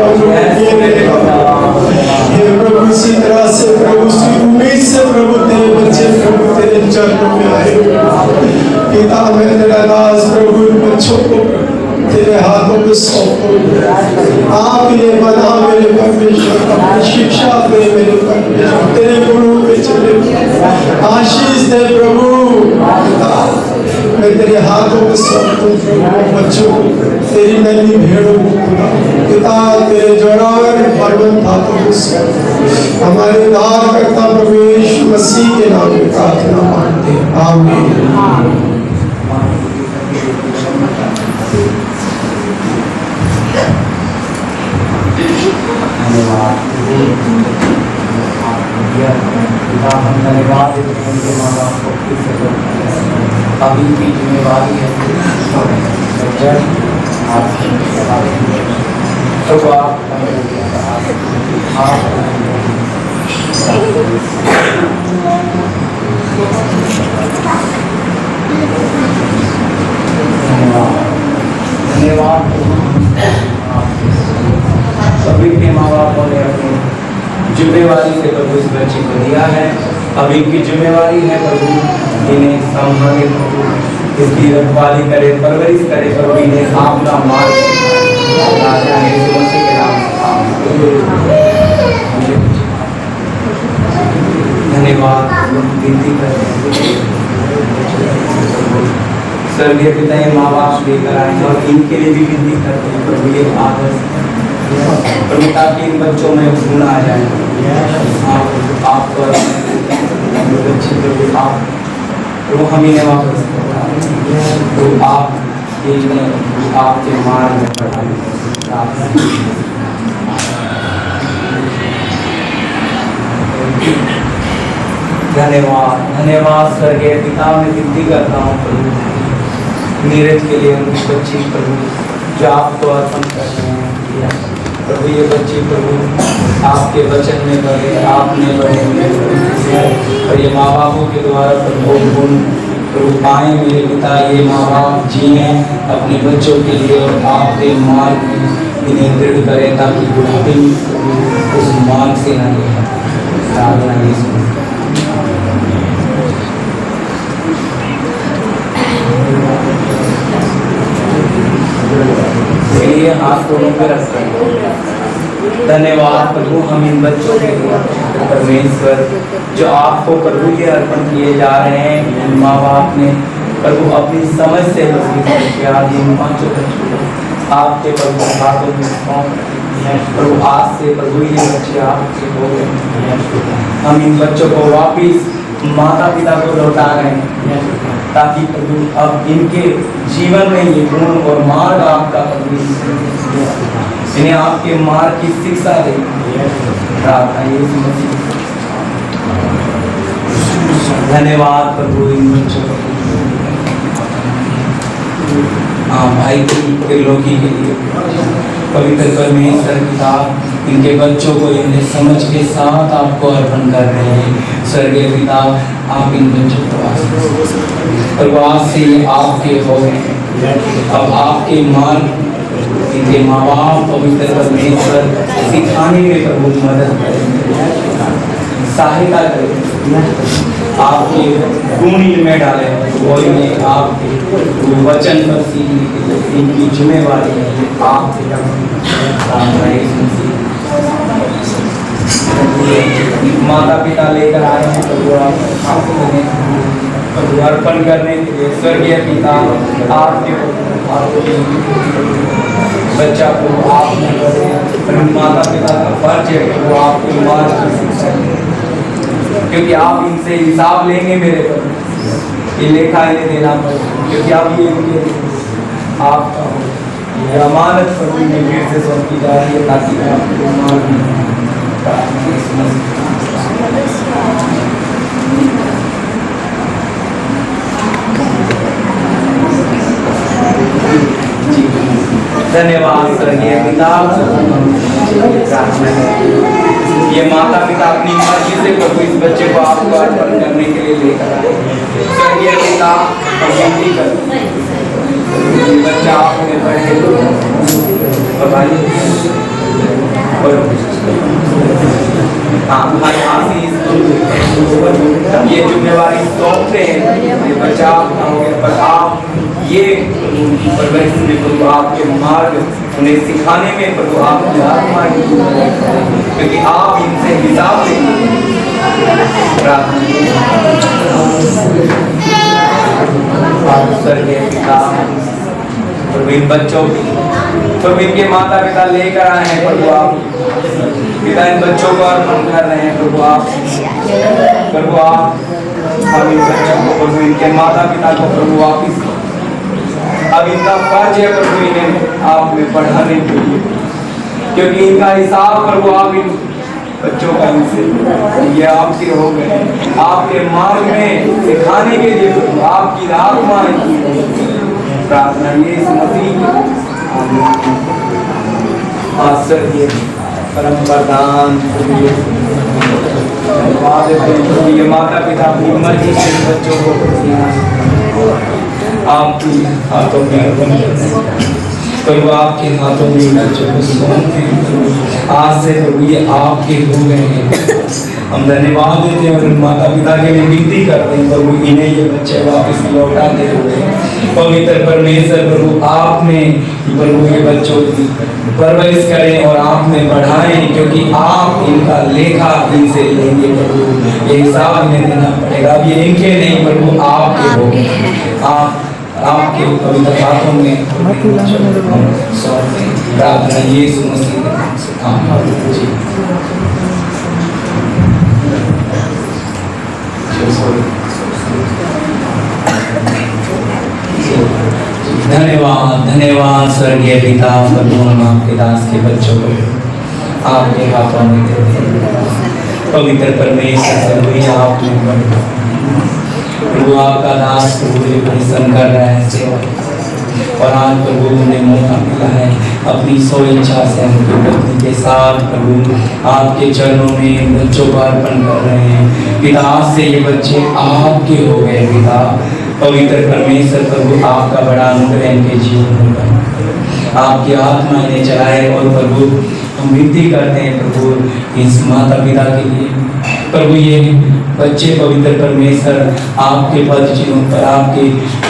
हे प्रभु इसी तरह से प्रभु उसी उम्मीद से प्रभु तेरे बच्चे प्रभु तेरे चरणों में आए पिता मैं तेरा दास प्रभु इन बच्चों को तेरे हाथों में सौंपो आप इन्हें बना मेरे परमेश्वर अपनी शिक्षा दे मेरे परमेश्वर तेरे गुरु पे चले आशीष दे प्रभु मैं तेरे हाथों में सौंपता हूं बच्चों को तेरी नन्ही भेड़ों को पिता तेरे जोरावर बलवंत हाथों में सौंपता हमारे उद्धारकर्ता प्रभु यीशु मसीह के नाम में प्रार्थना मांगते हैं आमीन। हम धन्यवाद देते हैं उनके माँ बाप को फिर से अभी की जिम्मेवारी है तो धन्यवाद सभी के माँ बापों ने अपनी जिम्मेवारी से प्रभु इस बच्चे को दिया है। अब इनकी जिम्मेवारी है प्रभु इन्हें संभाले प्रभु इसकी रखवाली करे परवरिश करे प्रभु इन्हें आपका मार्ग यीशु मसीह के नाम से धन्यवाद विनती करते हैं स्वर्गीय पिता ये माँ बाप लेकर आए हैं और इनके लिए भी विनती करते हैं प्रभु ये आदर्श प्रभु ताकि इन बच्चों में गुण आ जाए आप प्रभु हम ही वापस तो आप आपके मार्ग में धन्यवाद धन्यवाद स्वर्गीय पिता मैं विनती करता हूँ प्रभु नीरज के लिए उनकी बच्ची प्रभु जो आपको अर्पण कर रहे हैं प्रभु ये बच्ची प्रभु आपके वचन में बढ़े आपने बढ़े और ये माँ बापों के द्वारा प्रभु गुण प्रभु पाए मेरे पिता ये माँ बाप जिए अपने बच्चों के लिए और आपके मार्ग में इन्हें दृढ़ करें ताकि बुढ़ापे में उस मार्ग से न ये हाथ दोनों पे रखते हैं। धन्यवाद प्रभु हम इन बच्चों के परमेश्वर जो आपको प्रभु ये अर्पण किए जा रहे हैं इन माँ बाप ने प्रभु अपनी समझ से आपके प्रभु हाथों में प्रभु आज से प्रभु ये बच्चे आपके हो गए हम इन बच्चों को वापिस माता पिता को लौटा रहे हैं ताकि प्रभु अब इनके जीवन में ये गुण और मार्ग आपका प्रभु इन्हें आपके मार्ग की शिक्षा दे प्रार्थना यीशु मसीह धन्यवाद प्रभु इन बच्चों हाँ भाई त्रिलोकी के लिए पवित्र परमेश्वर पिता इनके बच्चों को इन्हें समझ के साथ आपको अर्पण कर रहे हैं स्वर्गीय पिता आप इन बच्चों को प्रवास से ये आपके हो गए अब आपके मार्ग इनके माँ बाप पवित्र परमेश्वर सिखाने में प्रभु मदद करें सहायता करें आपके गुण इनमें डाले और इन्हें आपके वचन पर सीखने के लिए इनकी जिम्मेवारी है आप माता पिता लेकर आए हैं तो अर्पण करने के लिए स्वर्गीय पिता आपके बच्चा को आपने माता पिता का फर्ज है कि वो आपके मार्ग की शिक्षा क्योंकि आप इनसे हिसाब लेंगे मेरे पर ये लेखा इन्हें देना पड़ेगा क्योंकि आप ये इनके आपका हो। ये अमानत प्रभु में फिर से सौंपी जा रही है ताकि आपको मार धन्यवाद स्वर्गीय पिता। ये माता पिता अपनी मर्जी से प्रभु इस बच्चे को आपको अर्पण करने के लिए लेकर आए। स्वर्गीय पिता हम विनती करते हैं ये बच्चा आपने पढ़े भाई आशीष ये जिम्मेवारी सौंपते हैं। ये बच्चा आपका हो गया पर आप ये परवरिश में प्रभु आपके मार्ग उन्हें सिखाने में प्रभु आपकी आत्मा क्योंकि आप इनसे हिसाब लेंगे। प्रभु इन बच्चों की प्रभु इनके माता पिता लेकर आए हैं प्रभु आप पिता इन बच्चों को अर्पण कर रहे हैं प्रभु आप हम इन बच्चों को प्रभु इनके माता पिता को प्रभु वापिस अब इनका फर्ज है प्रभु इन्हें आप में पढ़ाने के लिए क्योंकि इनका हिसाब प्रभु आप इन बच्चों का इनसे ये आपके हो गए आपके मार्ग में सिखाने के लिए प्रभु आपकी आत्मा की प्रार्थना ये इस मसीह आश्चर्य परम वरदान ये माता पिता अपनी मर्जी से बच्चों को आपकी हाथों में प्रभु आपके हाथों में बच्चों को सौंपते हैं। आज से प्रभु ये आपके हो गए हैं। हम धन्यवाद देते हैं और माता पिता के लिए विनती करते हैं प्रभु इन्हें ये बच्चे वापस लौटाते हुए पवित्र परमेश्वर प्रभु आपने प्रभु ये बच्चों की परवरिश करें और आप में बढ़ाएं क्योंकि आप इनका लेखा इनसे लेंगे प्रभु ये हिसाब इन्हें देना पड़ेगा। अब ये इनके नहीं प्रभु आपके हो आप आपके पवित्र हाथों में प्रार्थना यीशु मसीह के नाम से आमीन। धन्यवाद धन्यवाद स्वर्गीय पिता प्रभु हम आपके दास के बच्चों को आपके हाथों में देते हैं। पवित्र परमेश्वर आपने प्रभु आपका दास प्रभु परिश्रम कर रहा है सेवा और आज प्रभु उन्हें मौका मिला है अपनी सो इच्छा से उनकी पत्नी के साथ प्रभु आपके चरणों में बच्चों को अर्पण कर रहे हैं। पिता आज से ये बच्चे आपके हो गए पिता पवित्र परमेश्वर प्रभु आपका बड़ा अनुग्रह इनके जीवन में आपकी आत्मा इन्हें चलाए और प्रभु हम विनती करते हैं प्रभु इस माता पिता के लिए प्रभु ये बच्चे पवित्र परमेश्वर आपके पद चिन्हों पर आपके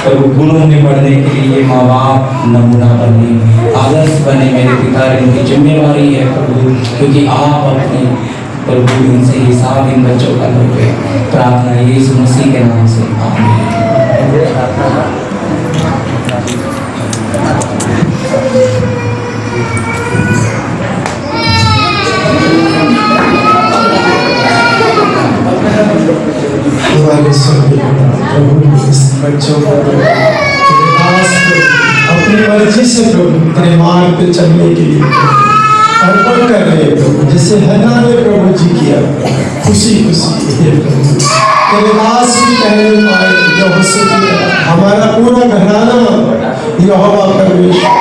प्रभु गुणों में बढ़ने के लिए माँ बाप नमूना बने आदर्श बने मेरे पिता इनकी जिम्मेवारी है प्रभु क्योंकि आप अपने प्रभु इनसे हिसाब इन बच्चों का लोगे। प्रार्थना यीशु मसीह के नाम से आमीन। प्रभु इस बच्चों को अपनी मर्जी से प्रभु तेरे मार्ग पे चलने के लिए अर्पण कर रहे प्रभु जैसे हन्ना ने प्रभु जी किया खुशी खुशी तेरे दास भी कहने पाए हमारा पूरा घराना यहोवा परमेश्वर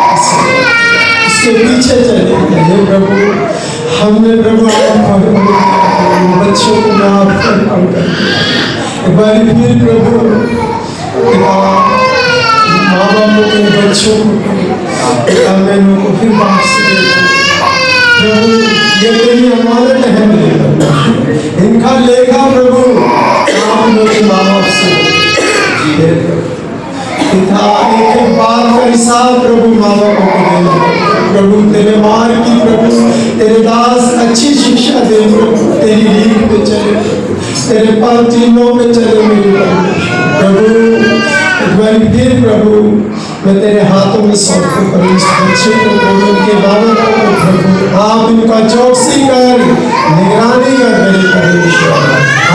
उसके पीछे चले हे प्रभु हमने प्रभु बच्चों को माफ कर एक बार फिर प्रभु माँ बापों के बच्चों को फिर माफ से प्रभु ये तेरी अमानत है इनका लेखा प्रभु आप मेरे माँ बाप से पिता एक बात का हिसाब प्रभु माँ बापों को देना प्रभु तेरे मार्ग की प्रभु तेरे दास अच्छी शिक्षा दे प्रभु तेरी लीड पे चले तेरे पांच चिन्हों पे चले मेरे प्रभु एक बार फिर प्रभु मैं तेरे हाथों में सौंपता हूं इस बच्चे को प्रभु के बाबा को प्रभु आप इनका चौकसी कर निगरानी कर मेरे परमेश्वर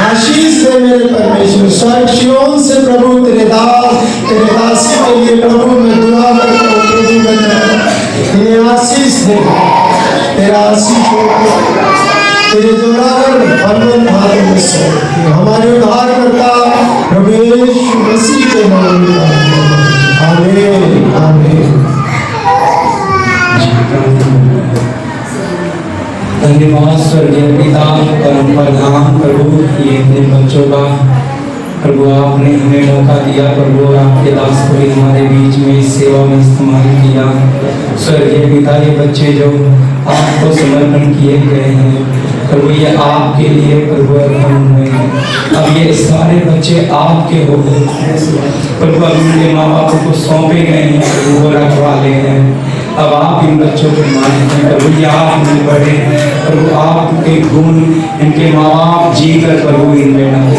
आशीष दे मेरे परमेश्वर स्वर्ग सियोन से प्रभु तेरे दासी के लिए प्रभु मैं दुआ करता हूं तेरा आशीष हो तेरे जोरावर बलवंत हाथों में सौंप के हमारे उद्धारकर्ता प्रभु यीशु मसीह के नाम में आमीन आमीन। धन्यवाद स्वर्गीय पिता परम प्रधान प्रभु ये अपने बच्चों का प्रभु आपने हमें मौका दिया प्रभु और आपके दास को भी हमारे बीच में इस सेवा में इस्तेमाल किया। स्वर्गीय पिता ये बच्चे जो आपको समर्पण किए गए हैं प्रभु ये आपके लिए प्रभु अर्पण हुए हैं। अब ये सारे बच्चे आपके हो गए प्रभु अब उनके माँ बाप को सौंपे गए हैं प्रभु वो रखवाले हैं। अब आप इन बच्चों के मालिक हैं प्रभु ये आप इनमें बढ़े प्रभु आपके गुण इनके माँ बाप जी कर प्रभु इनमें डाले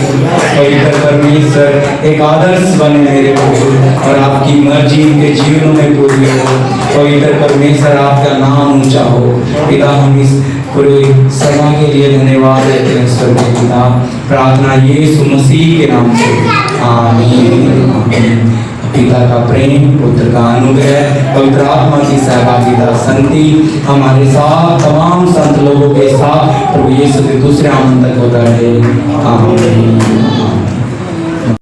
पवित्र परमेश्वर एक आदर्श बने मेरे प्रभु और आपकी मर्जी इनके जीवनों में पूरी हो। पवित्र परमेश्वर आपका नाम ऊंचा हो। पिता हम इस पूरे सभा के लिए धन्यवाद देते हैं स्वर्गीय पिता प्रार्थना यीशु मसीह के नाम से आमीन आमीन। पिता का प्रेम पुत्र का अनुग्रह पवित्र आत्मा की सहभागिता संगति हमारे साथ तमाम संत लोगों के साथ प्रभु यीशु के दूसरे आमंत्रण होता है आमीन।